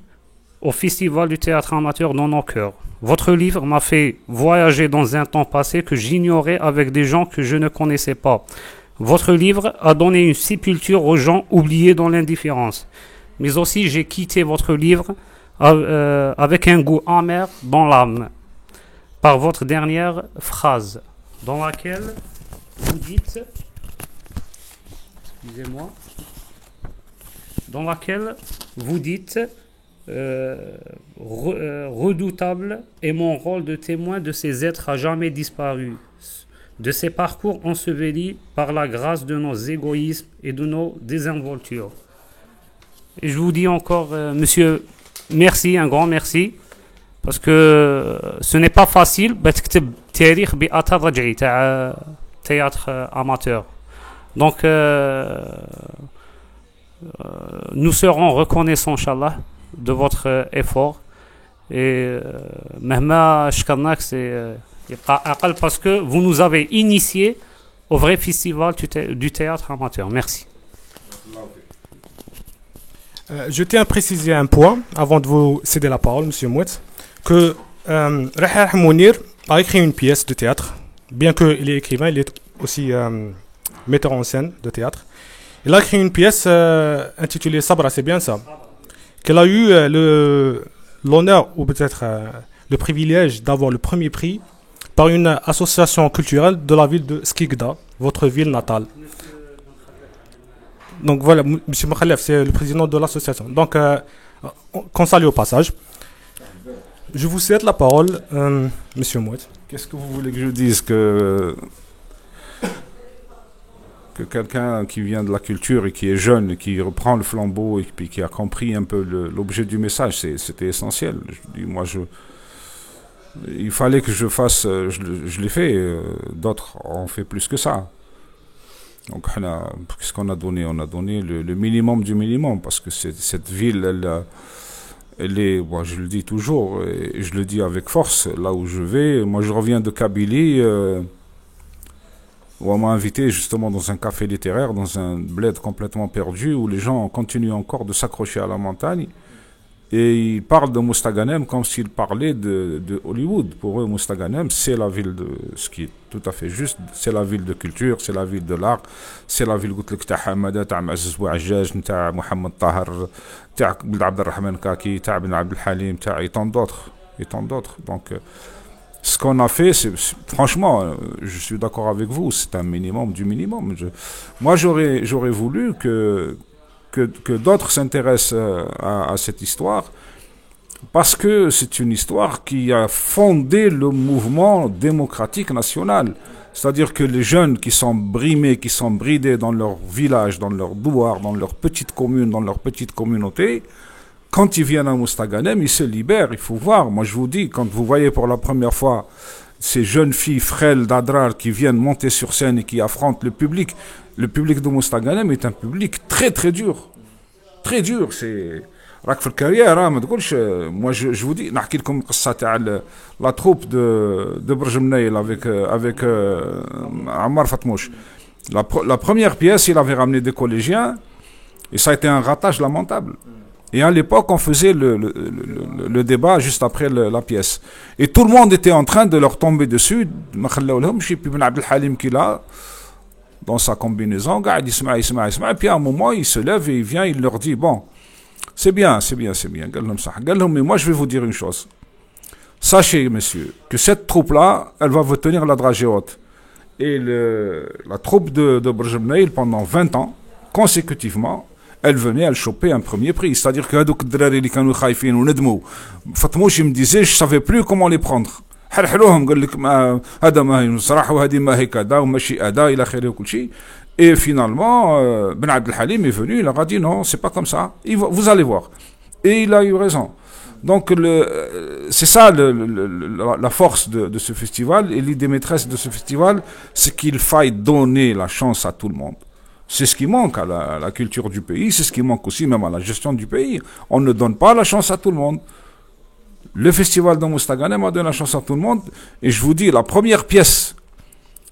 [SPEAKER 3] au Festival du théâtre amateur dans nos cœurs. Votre livre m'a fait voyager dans un temps passé que j'ignorais avec des gens que je ne connaissais pas. Votre livre a donné une sépulture aux gens oubliés dans l'indifférence. Mais aussi, j'ai quitté votre livre avec un goût amer dans l'âme, par votre dernière phrase, dans laquelle vous dites, excusez-moi, dans laquelle vous dites, redoutable est mon rôle de témoin de ces êtres à jamais disparus, de ces parcours ensevelis par la grâce de nos égoïsmes et de nos désinvoltures. Et je vous dis encore, monsieur, merci, un grand merci, parce que ce n'est pas facile بتكتب تاريخ بأثر رجعي تاع théâtre amateur. Donc nous serons reconnaissants inchallah de votre effort et مهما شكرناك c'est يبقى أقل parce que vous nous avez initiés au vrai festival du théâtre amateur. Merci.
[SPEAKER 1] Je tiens à préciser un point avant de vous céder la parole, monsieur Mouet, que Rahrahi Mounir a écrit une pièce de théâtre, bien qu'il est écrivain, il est aussi metteur en scène de théâtre. Il a écrit une pièce intitulée Sabra, c'est bien ça, qu'elle a eu l'honneur ou peut-être le privilège d'avoir le premier prix par une association culturelle de la ville de Skikda, votre ville natale. Donc voilà, M. Mkhalef, c'est le président de l'association. Donc, qu'on salue au passage. Je vous cède la parole, M. Mouet.
[SPEAKER 2] Qu'est-ce que vous voulez que je dise que quelqu'un qui vient de la culture et qui est jeune, qui reprend le flambeau et puis qui a compris un peu l'objet du message, c'était essentiel. Je dis, moi, il fallait que je fasse, je l'ai fait, d'autres ont fait plus que ça. Donc, qu'est-ce qu'on a donné? On a donné le minimum du minimum, parce que cette ville, Bon, je le dis toujours, et je le dis avec force, là où je vais. Moi, je reviens de Kabylie, où on m'a invité justement dans un café littéraire, dans un bled complètement perdu, où les gens continuent encore de s'accrocher à la montagne. Et ils parlent de Mostaganem comme s'ils parlaient de Hollywood. Pour eux, Mostaganem, c'est la ville de... Ce qui est tout à fait juste, c'est la ville de culture, c'est la ville de l'art, c'est la ville de Hamada, de Aziz Bouajjaj, de Mohamed Tahar, de Abdelrahman Kaki, de Ben Abdel Halim, et tant d'autres. Et tant d'autres. Donc, ce qu'on a fait, franchement, je suis d'accord avec vous, c'est un minimum du minimum. Moi, j'aurais voulu que d'autres s'intéressent à cette histoire, parce que c'est une histoire qui a fondé le mouvement démocratique national. C'est-à-dire que les jeunes qui sont brimés, qui sont bridés dans leur village, dans leur douar, dans leur petite commune, dans leur petite communauté, quand ils viennent à Mostaganem, ils se libèrent. Il faut voir, moi je vous dis, quand vous voyez pour la première fois ces jeunes filles frêles d'Adrar qui viennent monter sur scène et qui affrontent le public de Mostaganem est un public très très dur. Très dur, c'est... راك في الكارير ما تقولش. Moi je vous dis, نحكي لكم قصة تاع la troupe de برج منايل avec Ammar Fatmouche. La première pièce, il avait ramené des collégiens et ça a été un ratage lamentable. Et à l'époque, on faisait le débat juste après la pièce. Et tout le monde était en train de leur tomber dessus. ما خلاولهمش. Puis Ben Abdel Halim qui là, dans sa combinaison, قاعد يسمع. Et puis à un moment, il se lève et il vient, il leur dit, bon, c'est bien. قال لهم, mais moi je vais vous dire une chose. Sachez, messieurs, que cette troupe-là, elle va vous tenir la dragée haute. Et la troupe de Burj Mnail, pendant 20 ans, consécutivement, elle venait, elle chopait un premier prix. C'est-à-dire que هذوك الدراري اللي كانوا خايفين وندموا, Fatmouche il me disait, je savais plus comment les prendre. حلحلوهم قال لك هذا ما هي صراحه وهذه ما هي كذا وماشي اداء الى اخره وكل شيء. Et finalement, Ben Abdel Halim est venu, il leur a dit non, c'est pas comme ça. Vous allez voir. Et il a eu raison. Donc c'est ça la force de ce festival, et l'idée maîtresse de ce festival, c'est qu'il faille donner la chance à tout le monde. C'est ce qui manque à la culture du pays, c'est ce qui manque aussi même à la gestion du pays. On ne donne pas la chance à tout le monde. Le festival de Mostaganem a donné la chance à tout le monde. Et je vous dis, la première pièce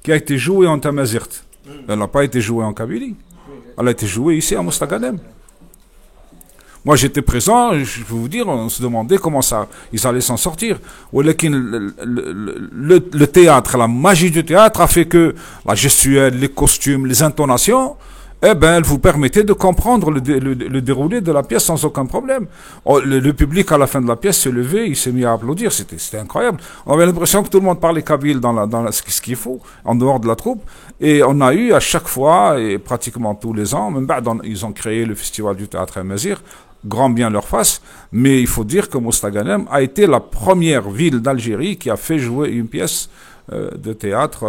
[SPEAKER 2] qui a été jouée en Tamazirt, elle n'a pas été jouée en Kabylie. Elle a été jouée ici à Mostaganem. Moi j'étais présent, je peux vous dire, on se demandait comment ça, ils allaient s'en sortir. Le théâtre, la magie du théâtre a fait que la gestuelle, les costumes, les intonations, eh ben, elle vous permettait de comprendre le déroulé de la pièce sans aucun problème. Le public, à la fin de la pièce, s'est levé, il s'est mis à applaudir, c'était incroyable. On avait l'impression que tout le monde parlait kabyle ce qu'il faut, en dehors de la troupe. Et on a eu à chaque fois, et pratiquement tous les ans, même ils ont créé le festival du théâtre Amazir, grand bien leur face, mais il faut dire que Mostaganem a été la première ville d'Algérie qui a fait jouer une pièce de théâtre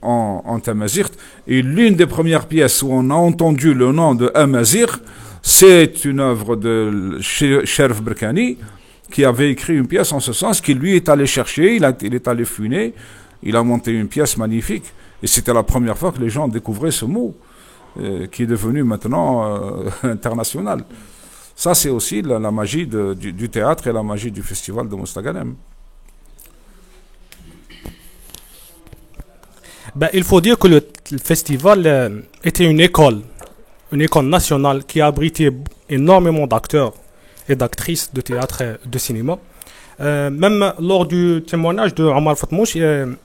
[SPEAKER 2] en Tamazirt. Et l'une des premières pièces où on a entendu le nom de Amazir, c'est une œuvre de Sherif Berkani, qui avait écrit une pièce en ce sens, qui lui est allé chercher, il est allé funer, il a monté une pièce magnifique, et c'était la première fois que les gens découvraient ce mot, qui est devenu maintenant international. Ça, c'est aussi la magie du théâtre et la magie du festival de Mostaganem.
[SPEAKER 1] Ben, il faut dire que le festival était une école nationale qui a abrité énormément d'acteurs et d'actrices de théâtre et de cinéma. Même lors du témoignage de Ammar Fatmouche,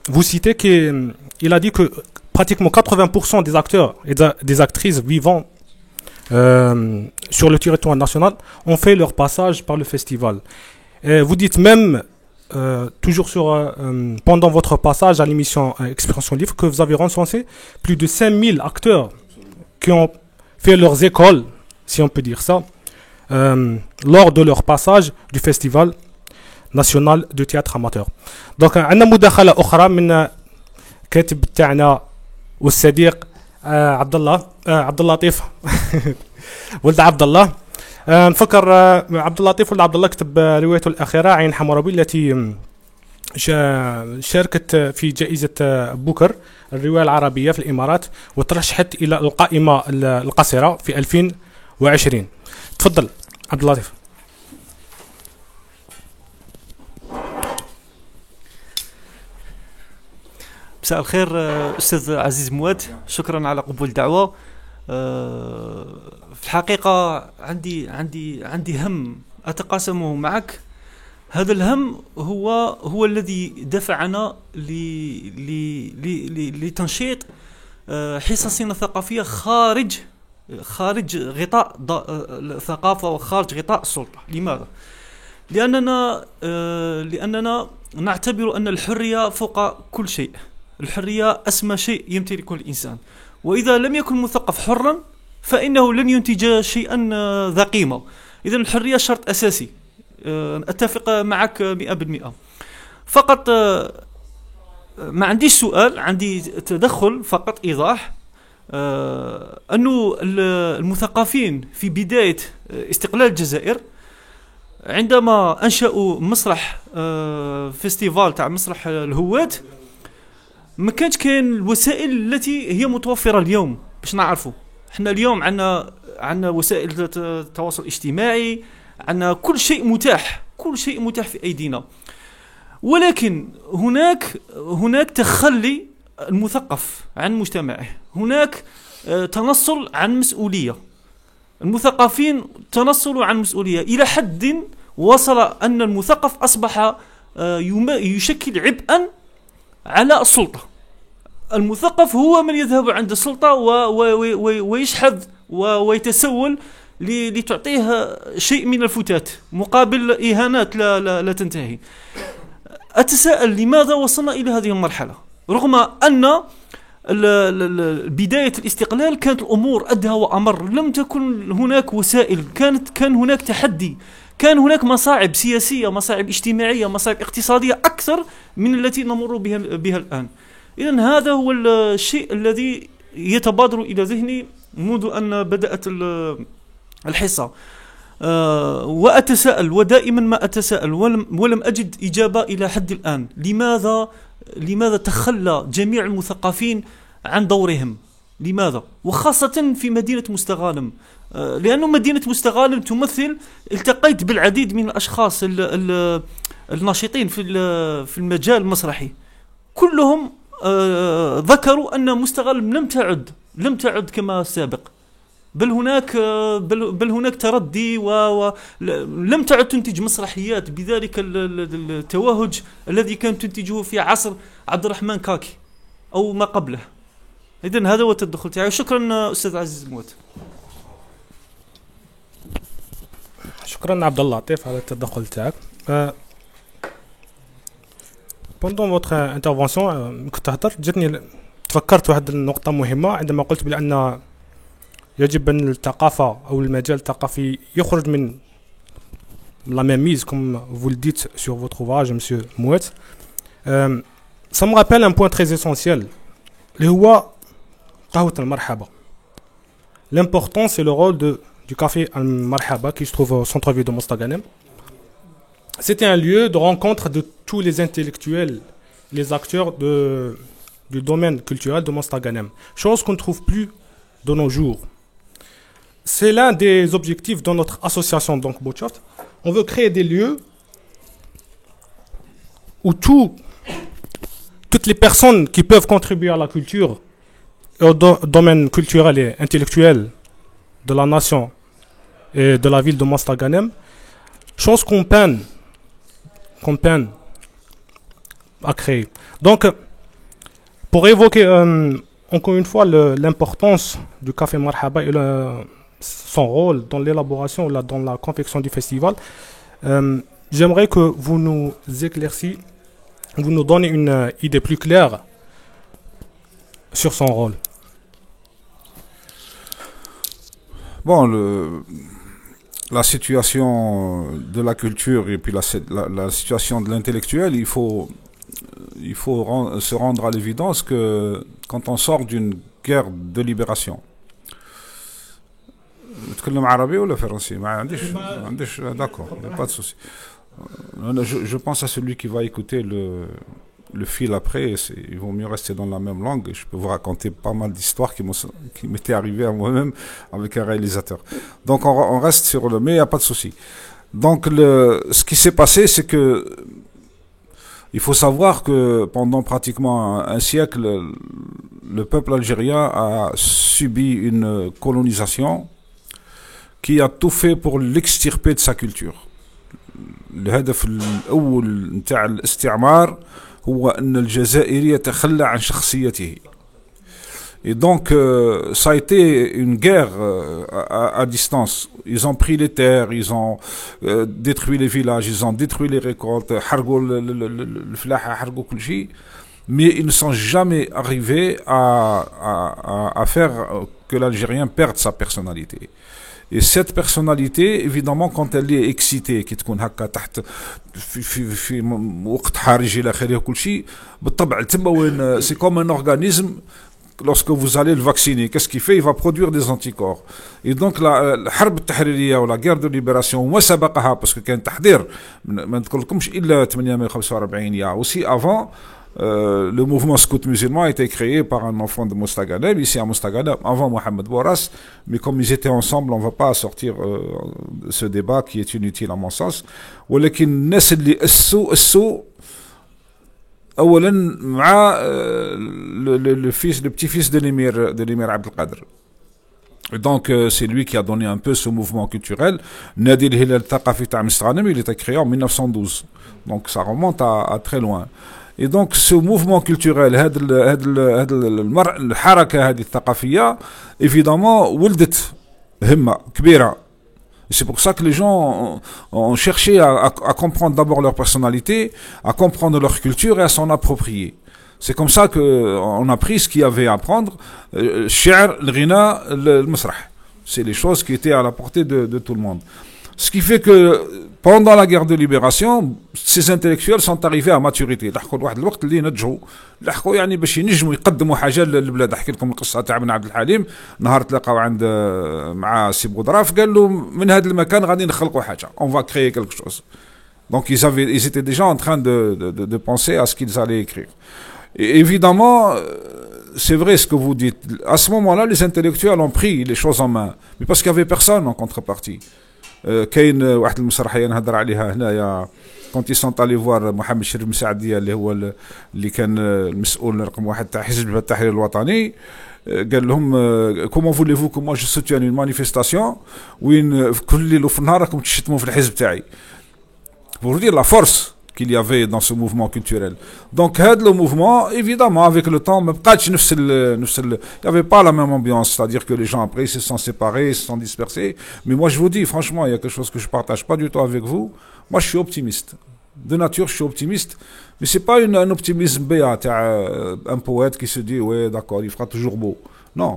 [SPEAKER 1] vous citez qu'il a dit que pratiquement 80% des acteurs et des actrices vivant sur le territoire national ont fait leur passage par le festival. Vous dites même, toujours pendant votre passage à l'émission Expression Libre, que vous avez recensé plus de 5000 acteurs qui ont fait leurs écoles, si on peut dire ça, lors de leur passage du festival national de théâtre amateur. Donc, عندنا مداخلة أخرى من كاتب تاعنا والصديق عبد اللطيف ولد عبد الله. نفكر عبد اللطيف ولد عبد الله كتب روايته الأخيرة عين حمرابي التي شاركت في جائزة بوكر الرواية العربية في الإمارات وترشحت إلى القائمة القصيرة في 2020. تفضل عبد اللطيف.
[SPEAKER 4] مساء الخير أستاذ عزيز مواد، شكرا على قبول الدعوة. في الحقيقة عندي هم أتقاسمه معك. هذا الهم هو الذي دفعنا لتنشيط حصصنا الثقافية خارج غطاء الثقافة وخارج غطاء السلطة. لماذا؟ لأننا نعتبر أن الحرية فوق كل شيء. الحرية أسمى شيء يمتلكه الإنسان، وإذا لم يكن مثقف حرا فإنه لن ينتج شيئا ذا قيمة. إذن الحرية شرط أساسي، أتفق معك 100%. فقط ما عنديش سؤال، عندي تدخل فقط إيضاح. أنه المثقفين في بداية استقلال الجزائر عندما أنشأوا مسرح فيستيفال تاع مسرح الهواد، ما كانش كاين الوسائل التي هي متوفرة اليوم باش نعرفوا. احنا اليوم عندنا وسائل التواصل الاجتماعي، عندنا كل شيء متاح في أيدينا، ولكن هناك تخلي المثقف عن مجتمعه، هناك تنصل عن مسؤولية. المثقفين تنصلوا عن مسؤولية إلى حد وصل أن المثقف أصبح يشكل عبئا على السلطة. المثقف هو من يذهب عند السلطة ويشحذ ويتسول لتعطيه شيء من الفتات مقابل إهانات لا تنتهي. أتساءل لماذا وصلنا إلى هذه المرحلة، رغم أن بداية الاستقلال كانت الأمور أدهى وأمر، لم تكن هناك وسائل، كان هناك تحدي، كان هناك مصاعب سياسية، مصاعب اجتماعية، مصاعب اقتصادية أكثر من التي نمر بها الآن. إذن هذا هو الشيء الذي يتبادر إلى ذهني منذ أن بدأت الحصة، وأتساءل ودائما ما أتساءل ولم أجد إجابة إلى حد الآن. لماذا تخلى جميع المثقفين عن دورهم؟ لماذا؟ وخاصة في مدينة مستغانم، لأن مدينة مستغانم التقيت بالعديد من الأشخاص الناشطين في المجال المسرحي، كلهم ذكروا أن مستغانم لم تعد كما سابق، بل هناك تردي ولم تعد تنتج مسرحيات بذلك التوهج الذي كانت تنتجه في عصر عبد الرحمن كاكي أو ما قبله. إذن هذا هو التدخل تاعي. شكرا أستاذ عزيز موت.
[SPEAKER 1] شكرا عبد الله عطيف على التدخل تاعك. Pendant votre intervention كنت تهضر جاتني تفكرت واحد النقطة مهمة عندما قلت بأن يجب أن الثقافة أو المجال الثقافي يخرج من la mainmise comme vous le dites sur votre ouvrage monsieur Mouet. Ça me rappelle un point très essentiel اللي هو قهوة المرحبا. L'important c'est le rôle du café Al-Marhaba qui se trouve au centre-ville de Mostaganem. C'était un lieu de rencontre de tous les intellectuels, les acteurs du domaine culturel de Mostaganem, chose qu'on ne trouve plus de nos jours. C'est l'un des objectifs de notre association, donc Botschaft. On veut créer des lieux où toutes les personnes qui peuvent contribuer à la culture et au domaine culturel et intellectuel de la nation et de la ville de Mostaganem, chose qu'on peine à créer. Donc, pour évoquer encore une fois l'importance du café Marhaba et son rôle dans l'élaboration, dans la confection du festival, j'aimerais que vous nous éclairciez, vous nous donnez une idée plus claire sur son rôle.
[SPEAKER 2] Bon, la situation de la culture et puis la situation de l'intellectuel, il faut se rendre à l'évidence que quand on sort d'une guerre de libération, تتكلم عربي ولا فرنسي؟ ما عنديش d'accord, pas de souci. Je pense à celui qui va écouter le fil après, il vaut mieux rester dans la même langue. Je peux vous raconter pas mal d'histoires qui m'étaient arrivées à moi-même avec un réalisateur. Donc on reste sur mais il n'y a pas de souci. Donc ce qui s'est passé, c'est que Il faut savoir que pendant pratiquement un siècle, le peuple algérien a subi une colonisation qui a tout fait pour l'extirper de sa culture. الهدف الأول نتاع الاستعمار هو أن الجزائري يتخلى عن شخصيته. Et donc, ça a été une guerre à distance. Ils ont pris les terres, ils ont détruit les villages, ils ont détruit les récoltes, mais ils ne sont jamais arrivés à faire que l'Algérien perde sa personnalité. Et cette personnalité, évidemment, quand elle est excitée, qui تكون هكا تحت في وقت حرج إلى آخره وكل شيء، بالطبع تما وين c'est comme un organisme. Lorsque vous allez le vacciner, qu'est-ce qu'il fait? Il va produire des anticorps. Et donc الحرب التحريرية ولا guerre de libération وما سبقها parce que كان تحضير ما نذكرلكمش إلا 845. Il y a aussi avant le mouvement scout musulman a été créé par un enfant de Mostaganem, ici à Mostaganem, avant Mohamed Boras, mais comme ils étaient ensemble, on ne va pas sortir ce débat qui est inutile à mon sens. ولكن الناس اللي أسوا أولا مع le petit-fils de l'émir Abdelkader. Et donc c'est lui qui a donné un peu ce mouvement culturel. Nadi al-Hilal Thaqafi تاع Mostaganem, il était créé en 1912. Donc ça remonte à très loin. Et donc ce mouvement culturel, الحركة هذه الثقافية, évidemment ولدت همة كبيرة. C'est pour ça que les gens ont cherché à comprendre d'abord leur personnalité, à comprendre leur culture et à s'en approprier. C'est comme ça qu'on a pris ce qu'il y avait à apprendre. الشعر, الغناء, المسرح. C'est les choses qui étaient à la portée de tout le monde. Ce qui fait que pendant la guerre de libération, ces intellectuels sont arrivés à maturité. لحقوا لواحد الوقت اللي نضجوا، لحقوا يعني باش ينجموا يقدموا حاجه للبلاد. احكي لكم القصه تاع بن عبد الحليم. نهار تلاقاو عند مع سي بودراف، قال له من هذا المكان غادي نخلقوا حاجه. On va créer quelque chose. Donc ils étaient déjà en train de penser à ce qu'ils allaient écrire. Et évidemment, c'est vrai ce que vous dites. À ce moment-là, les intellectuels ont pris les choses en main, mais parce qu'il y avait personne en contrepartie. كاين واحد المسرحيه نهضر عليها هنايا كنت sont allés voir محمد شريف مساعديه اللي هو اللي كان المسؤول رقم واحد تاع حزب التحرير الوطني. قال لهم كومون فوليفو كو موا جو سوتيان اون مانيفيستاسيون وين كل ليل وفي النهار راكم تشتموا في الحزب تاعي. pour dire la force qu'il y avait dans ce mouvement culturel. Donc le mouvement, évidemment, avec le temps, il n'y avait pas la même ambiance, c'est-à-dire que les gens après se sont séparés, se sont dispersés. Mais moi je vous dis, franchement, il y a quelque chose que je ne partage pas du tout avec vous. Moi je suis optimiste. De nature, je suis optimiste. Mais ce n'est pas un optimisme béat, un poète qui se dit, ouais, d'accord, il fera toujours beau. Non.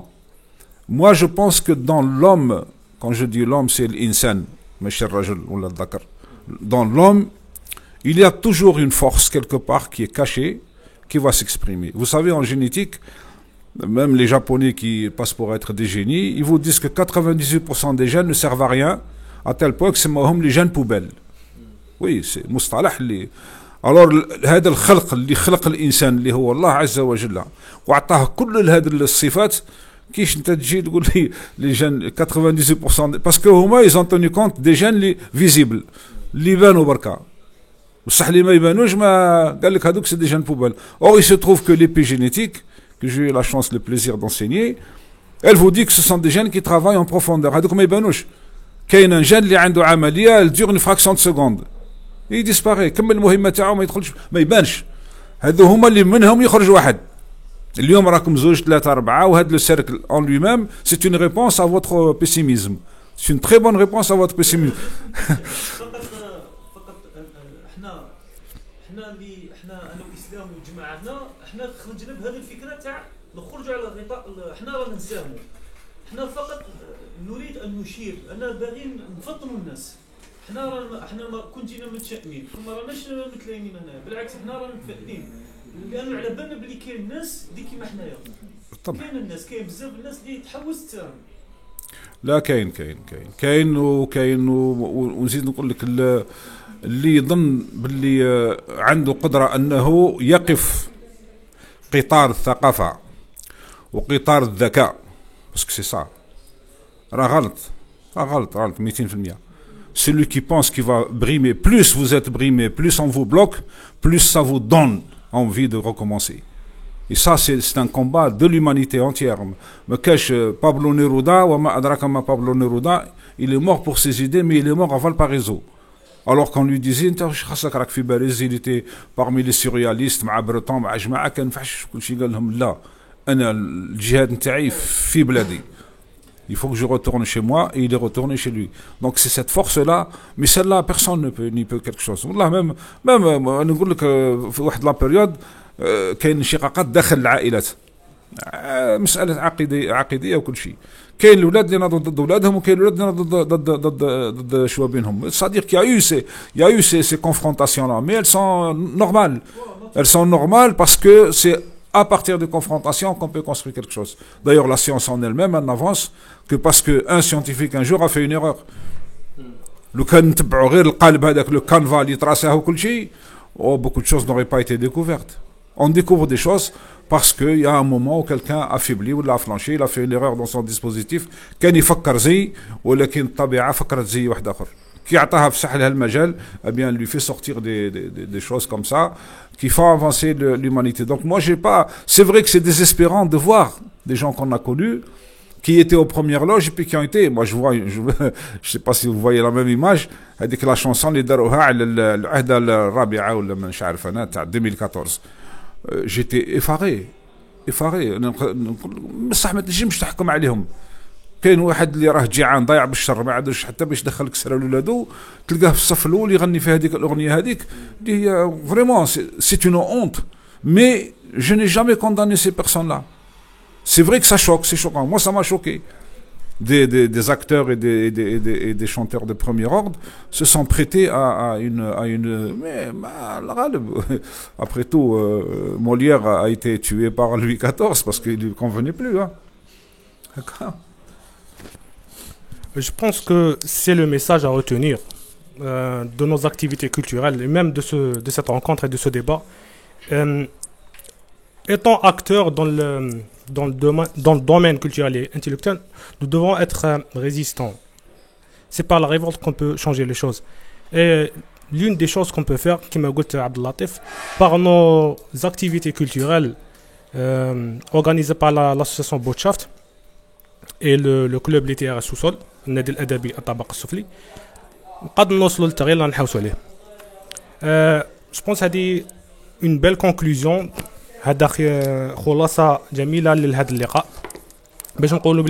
[SPEAKER 2] Moi je pense que dans l'homme, quand je dis l'homme, c'est l'insan, dans l'homme, il y a toujours une force quelque part qui est cachée, qui va s'exprimer. Vous savez, en génétique, même les Japonais qui passent pour être des génies, ils vous disent que 98% des gènes ne servent à rien, à tel point que c'est les gènes poubelles. Oui, c'est مصطلح اللي. Alors هذا الخلق اللي خلق الإنسان اللي هو الله عز وجل وأعطاه كل هذه الصفات. كيش انت تجي تقول لي les gènes 98% parce que هما ils ont tenu compte des gènes اللي visibles اللي يبانوا بركا. بصح اللي ما يبانوش ما قال لك هذوك سي دي جين بوبال. Or il se trouve que l'épigénétique, que j'ai eu la chance, le plaisir d'enseigner, elle vous dit que ce sont des gènes qui travaillent en profondeur. هذوك ما يبانوش. كاين ان جين اللي عنده عمليه elle dure une fraction de seconde. il disparaît. كمل المهمه تاعو ما يدخلش ما يبانش. هذو هما اللي منهم يخرج واحد. اليوم راكم زوج ثلاثه اربعه وهذا لو سيركل en lui-même c'est une réponse à votre pessimisme. C'est une très bonne réponse à votre pessimisme.
[SPEAKER 4] انا والاسلام وجماعتنا احنا خرجنا بهذه الفكره تاع نخرجوا على الغطاء. احنا رانا نساهموا، احنا فقط نريد ان نشير انا باغيين نفطنوا الناس. احنا ما كنتينا متشائمين، ما راناش متلايمين هنا، بالعكس احنا رانا متفائلين لانه على بالنا بلي كاين الناس اللي كيما حنايا. كاين الناس، كاين بزاف الناس اللي تحوس تساهم.
[SPEAKER 2] لا كاين ونزيد نقول لك اللي يظن باللي عنده قدرة أنه يقف قطار الثقافة وقطار الذكاء، بس سي صا راه غلط 200%. Celui qui pense qu'il va brimer, plus vous êtes brimé, plus on vous bloque, plus ça vous donne envie de recommencer. Et ça, c'est un combat de l'humanité entière. Me cache Pablo Neruda, Pablo Neruda, il est mort pour ses idées, mais il est mort avant le Valparaiso. Alors qu'on lui disait, il était parmi les surréalistes, مع بريطان مع جماعة كان فحش كل شيء قال لهم لا أنا الجهاد نتاعي في بلادي. Il faut que je retourne chez moi, et il est retourné chez lui. Donc c'est cette force-là, mais celle-là, personne n'y peut quelque chose. Même, نقول لك في واحد لا بيريود كاين انشقاقات داخل العائلات. مسألة عقيدية وكل شيء. كاين الاولاد اللي ناضوا ضد اولادهم وكاين الاولاد اللي ناضوا ضد شو بينهم. C'est-à-dire qu'il y a eu ces confrontations-là, mais elles sont normales. Elles sont normales parce que c'est à partir de confrontations qu'on peut construire quelque chose. D'ailleurs, la science en elle-même en avance que parce qu'un scientifique un jour a fait une erreur. لو كان نتبعوا غير القالب هذاك لو كانفا اللي تراساه وكل شيء, beaucoup de choses n'auraient pas été découvertes. On découvre des choses parce qu'il y a un moment où quelqu'un a faibli ou l'a flanché, il a fait une erreur dans son dispositif, كان يفكر زي ولكن الطبيعة فكرت زي واحد آخر. Qui عطاها فسح لها المجال, eh bien, lui fait sortir des choses comme ça qui font avancer l'humanité. Donc moi, j'ai pas... C'est vrai que c'est désespérant de voir des gens qu'on a connus qui étaient aux premières loges et puis qui ont été... Moi, je sais pas si vous voyez la même image, avec la chanson اللي داروها على العهدة الرابعة ولا ما مش عارف أنا تاع 2014. J'étais effaré. بصح ما تنجمش تحكم عليهم. كاين واحد اللي راه جيعان ضايع بالشر ما عندوش حتى باش يدخل كسره لولادو, تلقاه في الصف الاول يغني في هذيك الاغنيه هذيك اللي هي فريمون سي اون اونت. مي je n'ai jamais condamné ces personnes-là. C'est vrai que ça choque, c'est choquant. Moi, ça m'a choqué. Des acteurs et des chanteurs de premier ordre se sont prêtés à une... Mais après tout, Molière a été tué par Louis XIV parce qu'il ne lui convenait plus. Hein. D'accord.
[SPEAKER 1] Je pense que c'est le message à retenir de nos activités culturelles et même de cette rencontre et de ce débat. Étant acteurs dans le domaine culturel et intellectuel, nous devons être résistants. C'est par la révolte qu'on peut changer les choses. Et l'une des choses qu'on peut faire, qui m'a dit Abdel Latif, par nos activités culturelles organisées par l'association Botschaft et le club littéraire sous-sol, النادي الأدبي الطابق السفلي, نقدر نوصلوا للتغيير اللي نحوسوا عليه. Je pense هذه une belle conclusion, هذا خلاصة جميلة لهذا اللقاء, باش نقولوا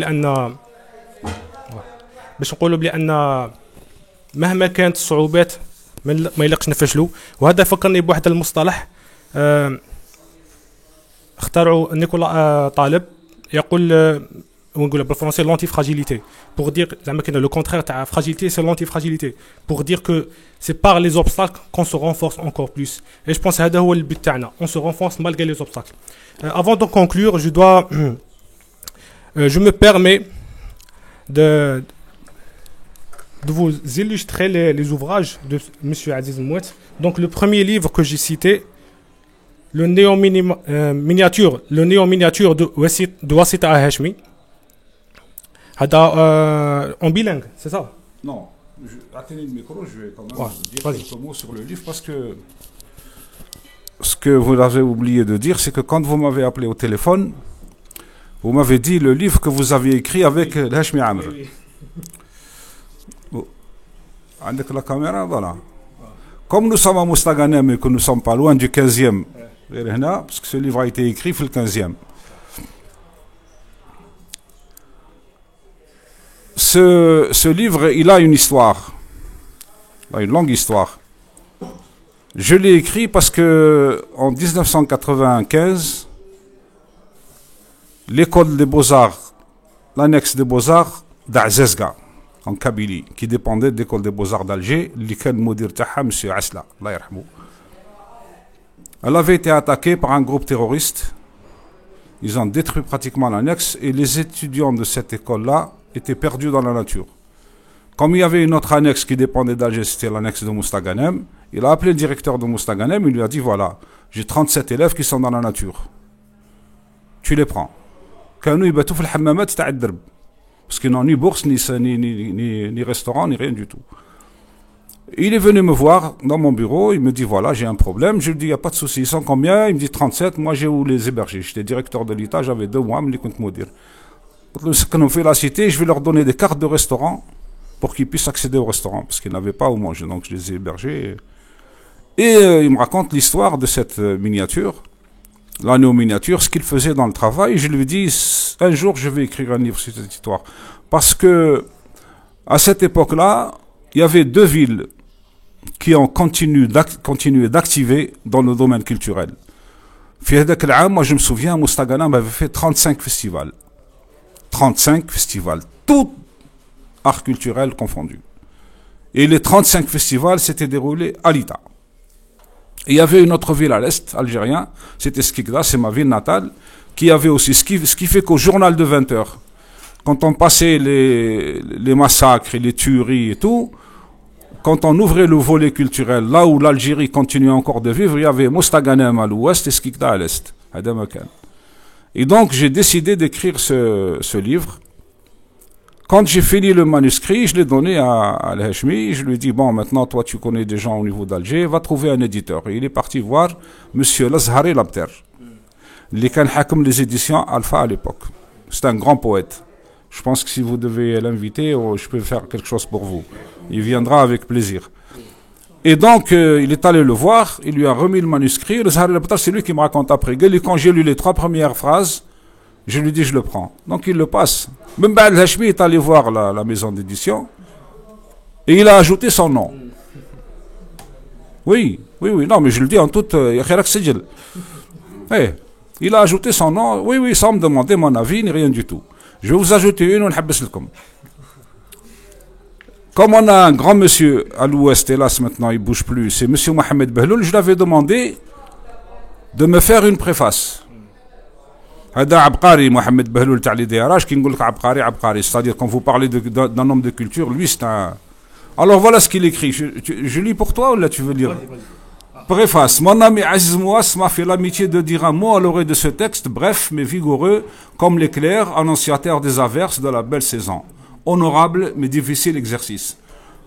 [SPEAKER 1] بأن مهما كانت الصعوبات ما يلقش نفشلوا. وهذا فكرني بواحد المصطلح اخترعوا نيكولا طالب, يقول ونقول بالفرنسي l'antifragilité, pour dire زعما كاين le contraire تاع fragilité, c'est l'antifragilité, pour dire que c'est par les obstacles qu'on se renforce encore plus. Et je pense هذا هو البيت تاعنا, on se renforce malgré les obstacles. Avant de conclure, je me permets de vous illustrer les ouvrages de monsieur Aziz Mouet. Donc le premier livre que j'ai cité, le néo-miniature de Wassita Hashmi. En bilingue, c'est ça?
[SPEAKER 2] Non, atteignez le micro, je vais quand même dire quelques mots sur le livre parce que ce que vous avez oublié de dire, c'est que quand vous m'avez appelé au téléphone, vous m'avez dit le livre que vous aviez écrit avec Hashmi Amr. Avec la caméra, voilà. Comme nous sommes à Moustaganem et que nous ne sommes pas loin du 15e, parce que ce livre a été écrit le 15e. Ce livre, il a une histoire, une longue histoire. Je l'ai écrit parce que en 1995, l'école des Beaux-Arts, l'annexe des Beaux-Arts d'Azezga, en Kabylie, qui dépendait de l'école des Beaux-Arts d'Alger, M. Asla, elle avait été attaquée par un groupe terroriste. Ils ont détruit pratiquement l'annexe et les étudiants de cette école-là étaient perdus dans la nature. Comme il y avait une autre annexe qui dépendait d'Alger, c'était l'annexe de Moustaganem, il a appelé le directeur de Moustaganem, il lui a dit voilà, j'ai 37 élèves qui sont dans la nature. Tu les prends. كانوا يباتوا في الحمامات تاع الدرب. Parce qu'ils n'ont ni bourse, ni restaurant, ni rien du tout. Il est venu me voir dans mon bureau, il me dit voilà, j'ai un problème. Je lui dis, il n'y a pas de souci, ils sont combien? Il me dit 37, moi j'ai où les héberger. J'étais directeur de l'État, j'avais 2 mois, me dit dire. Quand on fait la cité, je vais leur donner des cartes de restaurant pour qu'ils puissent accéder au restaurant, parce qu'ils n'avaient pas où manger, donc je les ai hébergés. Et il me raconte l'histoire de cette miniature, la néo-miniature, ce qu'il faisait dans le travail. Je lui dis, un jour je vais écrire un livre sur cette histoire. Parce que, à cette époque-là, il y avait 2 villes qui ont continué d'activer dans le domaine culturel. Moi je me souviens, Mostagana m'avait fait 35 festivals. 35 festivals, tout art culturel confondu. Et les 35 festivals s'étaient déroulés à l'État. Et il y avait une autre ville à l'est, algérien, c'était Skikda, c'est ma ville natale, qui avait aussi, ce qui fait qu'au journal de 20h, quand on passait les massacres et les tueries et tout, quand on ouvrait le volet culturel, là où l'Algérie continuait encore de vivre, il y avait Mostaganem à l'ouest et Skikda à l'est. Et donc j'ai décidé d'écrire ce livre. Quand j'ai fini le manuscrit, je l'ai donné à Al-Hashmi, je lui ai dit, bon, maintenant, toi, tu connais des gens au niveau d'Alger, va trouver un éditeur. Et il est parti voir Monsieur Lazhari Labter, qui hakim les éditions Alpha à l'époque. C'est un grand poète. Je pense que si vous devez l'inviter, je peux faire quelque chose pour vous. Il viendra avec plaisir. Et donc, il est allé le voir, il lui a remis le manuscrit. Lazhari Labter, c'est lui qui me raconte après. Quand j'ai lu les 3 premières phrases, je lui dis, je le prends. Donc, il le passe. Même Al-Hashmi est allé voir la maison d'édition et il a ajouté son nom. Oui, non, mais je le dis en toute... il a ajouté son nom, oui, sans me demander mon avis, ni rien du tout. Je vais vous ajouter une, comme on a un grand monsieur à l'ouest, hélas maintenant il ne bouge plus, c'est monsieur Mohamed Behloul, je l'avais demandé de me faire une préface. هذا عبقري محمد بهلول تاع لي ديراج كي نقول لك عبقري c'est-à-dire quand vous parlez d'un homme de culture lui c'est un alors voilà ce qu'il écrit je lis pour toi ou là tu veux lire préface mon ami Aziz Mouass m'a fait l'amitié de dire un mot à l'oreille de ce texte bref mais vigoureux comme l'éclair annonciateur des averses de la belle saison honorable mais difficile exercice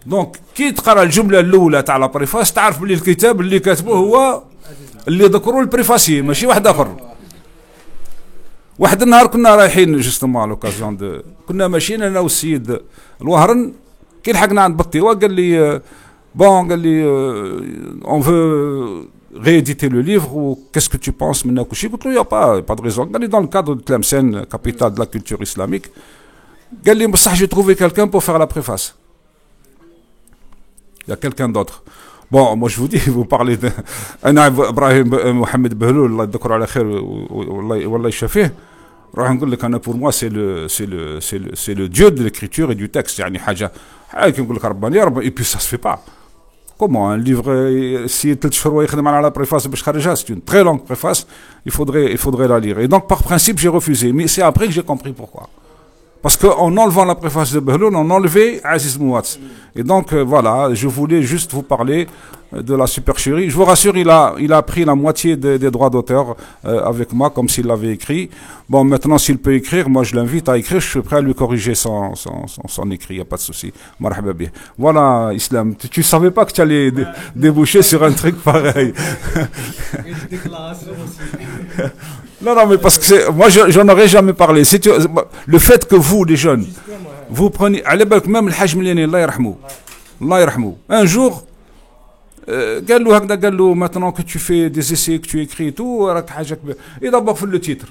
[SPEAKER 2] donc كي تقرا الجمله الاولى تاع لا بريفاس تعرف بلي الكتاب اللي كاتبه هو اللي ذكروا البريفاسي ماشي واحد اخر واحد النهار كنا رايحين جوستومون لوكازيون كنا ماشيين انا والسيد الوهرن كي لحقنا عند بطيوه قال لي اون فو rééditer le livre ou qu'est-ce que tu penses maintenant كلشي قلت له يا pas de raison قال لي dans le cadre de Tlemcen capitale de la culture islamique قال لي بصح j'ai trouvé quelqu'un pour faire la préface il y a quelqu'un d'autre. Bon, moi je vous dis, vous parlez de Mohamed Behloul, Allah يذكره على خير والله يشفيه. راح نقول لك انا pour moi c'est le dieu de l'écriture et du texte يعني حاجه كي نقول لك رباني et puis ça se fait pas. Comment un livre si 3 شهور يخدم على la préface باش خرجها c'est une très longue préface, il faudrait la lire. Et donc par principe j'ai refusé, mais c'est après que j'ai compris pourquoi. Parce qu'en enlevant la préface de Behloul, on enlevait Aziz Mouass. Et donc, voilà, je voulais juste vous parler de la supercherie. Je vous rassure, il a pris la moitié des droits d'auteur avec moi, comme s'il l'avait écrit. Bon, maintenant, s'il peut écrire, moi, je l'invite à écrire. Je suis prêt à lui corriger son écrit, il n'y a pas de souci. Marhaba bih. Voilà, Islam. Tu ne savais pas que tu allais déboucher sur un truc pareil. Non, mais parce que moi, j'en aurais jamais parlé. Le fait que vous, les jeunes, vous prenez... Même le Hajj Milani, Allah yarhamou. Un jour, maintenant que tu fais des essais, que tu écris et tout, et d'abord fait le titre.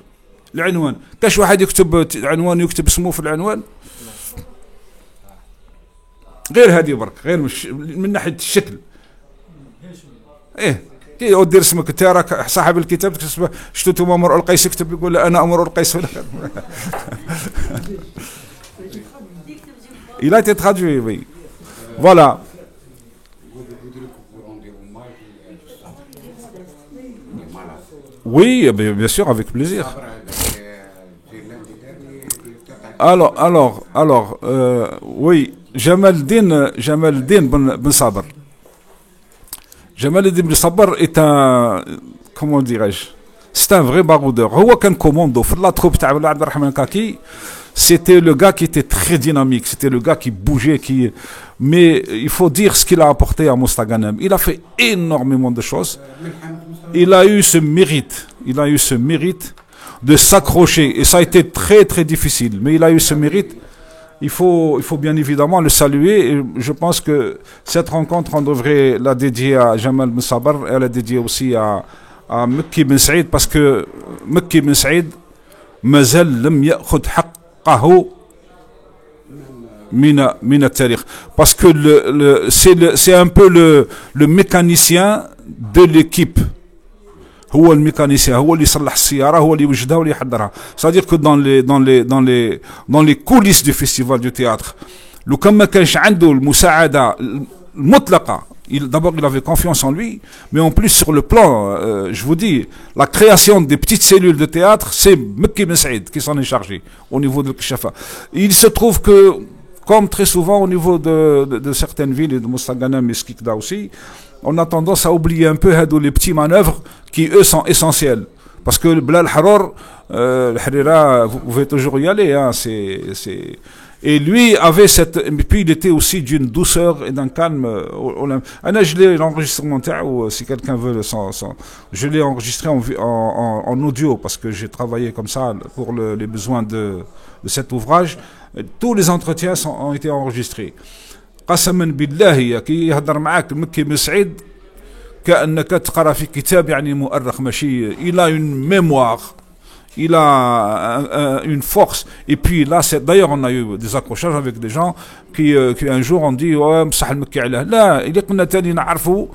[SPEAKER 2] العنوان. كاش واحد يكتب عنوان يكتب اسمه في العنوان؟ غير هذه برك، غير من ناحية الشكل. كي ودير اسمك انت راك صاحب الكتاب تكتب شتو انتم امرؤ القيس يكتب يقول انا امرؤ القيس Il a été traduit, oui. Voilà. Oui, bien sûr, avec plaisir. Alors, oui, Jamal-Din Ben Sabr. Jamal-Din Ben Sabr est un, comment dirais-je, c'est un vrai baroudeur. هو كان كوموندو في لا تروب تاع عبد الرحمن كاكي. c'était le gars qui était très dynamique, c'était le gars qui bougeait, mais il faut dire ce qu'il a apporté à Mostaganem. Il a fait énormément de choses. Il a eu ce mérite, de s'accrocher, et ça a été très très difficile, mais il a eu ce mérite. Il faut bien évidemment le saluer, et je pense que cette rencontre, on devrait la dédier à Jamal Ben Sabar et la dédier aussi à Mekki Ben Saïd, parce que Mekki Ben Saïd mazal lam ya'khud haqqahu min at-tarikh, parce que c'est un peu le mécanicien de l'équipe. هو الميكانيسيان هو اللي يصلح السياره هو اللي يوجدها واللي يحضرها. C'est-à-dire que dans les coulisses du festival du théâtre, لو كان ما كانش عنده المساعده المطلقه, d'abord il avait confiance en lui, mais en plus sur le plan, je vous dis, la création des petites cellules de théâtre, c'est Mekki Ben Saïd qui s'en est chargé au niveau de Kishafa. Il se trouve que, comme très souvent au niveau de certaines villes, et de Mostaganem et Skikda aussi, on a tendance à oublier un peu les petits manœuvres qui, eux, sont essentiels. Parce que le Blal Haror, le Harira, vous pouvez toujours y aller. Hein, Et lui avait cette... Et puis il était aussi d'une douceur et d'un calme. Je l'ai l'enregistrement, si quelqu'un veut, je l'ai enregistré en audio, parce que j'ai travaillé comme ça pour les besoins de cet ouvrage. Tous les entretiens ont été enregistrés. قسما بالله كي يهضر معاك مكي بن سعيد كأنك تقرأ في كتاب يعني مؤرخ ماشي. Il a une mémoire, il a une force. Et puis là, d'ailleurs on a eu des accrochages avec des gens qui un jour ont dit بصح المكي علاه. لا, اللي قلنا تاني نعرفوا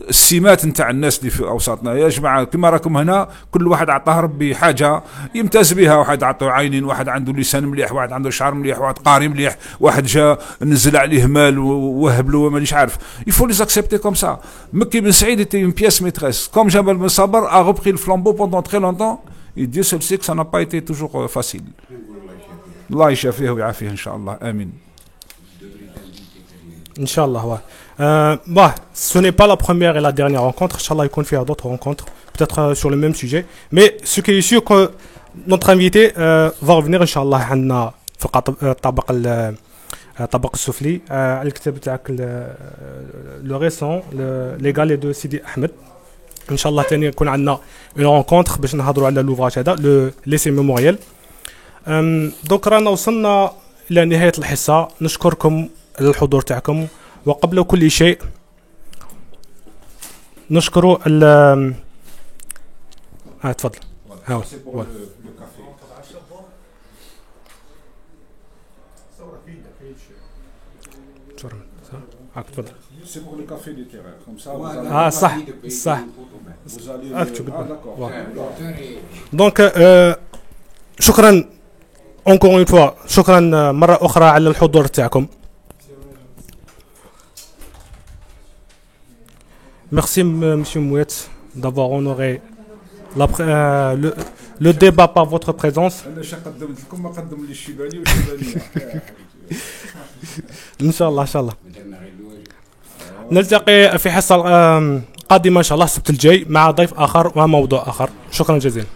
[SPEAKER 2] السمات نتاع الناس اللي في اوساطنا يا جماعه. كما راكم هنا كل واحد عطاه ربي حاجه يمتاز بها. واحد عطاه عينين, واحد عنده لسان مليح, واحد عنده شعر مليح, واحد قاري مليح, واحد جا نزل عليه مال ووهب له مانيش عارف. Il faut les accepter comme ça. Mekki Ben Saïd était une pièce maîtresse. Comme Jamal Ben Sabar a repris le flambeau pendant très longtemps, et Dieu seul sait que ça n'a pas été toujours facile. Allah yashafih wa yafih inshallah. Amin.
[SPEAKER 1] Inch'Allah, ouais. Bah, ce n'est pas la première et la dernière rencontre. Inch'Allah, il compte faire d'autres rencontres, peut-être sur le même sujet. Mais ce qui est sûr, que notre invité va revenir, Inch'Allah, عندنا في الطبق السفلي على الكتاب تاعك le récent, les galets de Sidi Ahmed. Inch'Allah, تاني يكون عندنا une rencontre باش نهضروا على l'ouvrage هذا, le l'essai mémoriel. Donc رانا وصلنا إلى نهاية الحصة. نشكركم على الحضور تاعكم, وقبل كل شيء نشكر تفضل. تفضل. صح صح. دونك شكرا encore une fois, شكرا مرة أخرى على الحضور تاعكم. Merci Monsieur Mouet d'avoir honoré le débat par votre présence. إن شاء الله نلتقي في حصة قادمة إن شاء الله السبت الجاي مع ضيف آخر وموضوع آخر. شكرا جزيلا.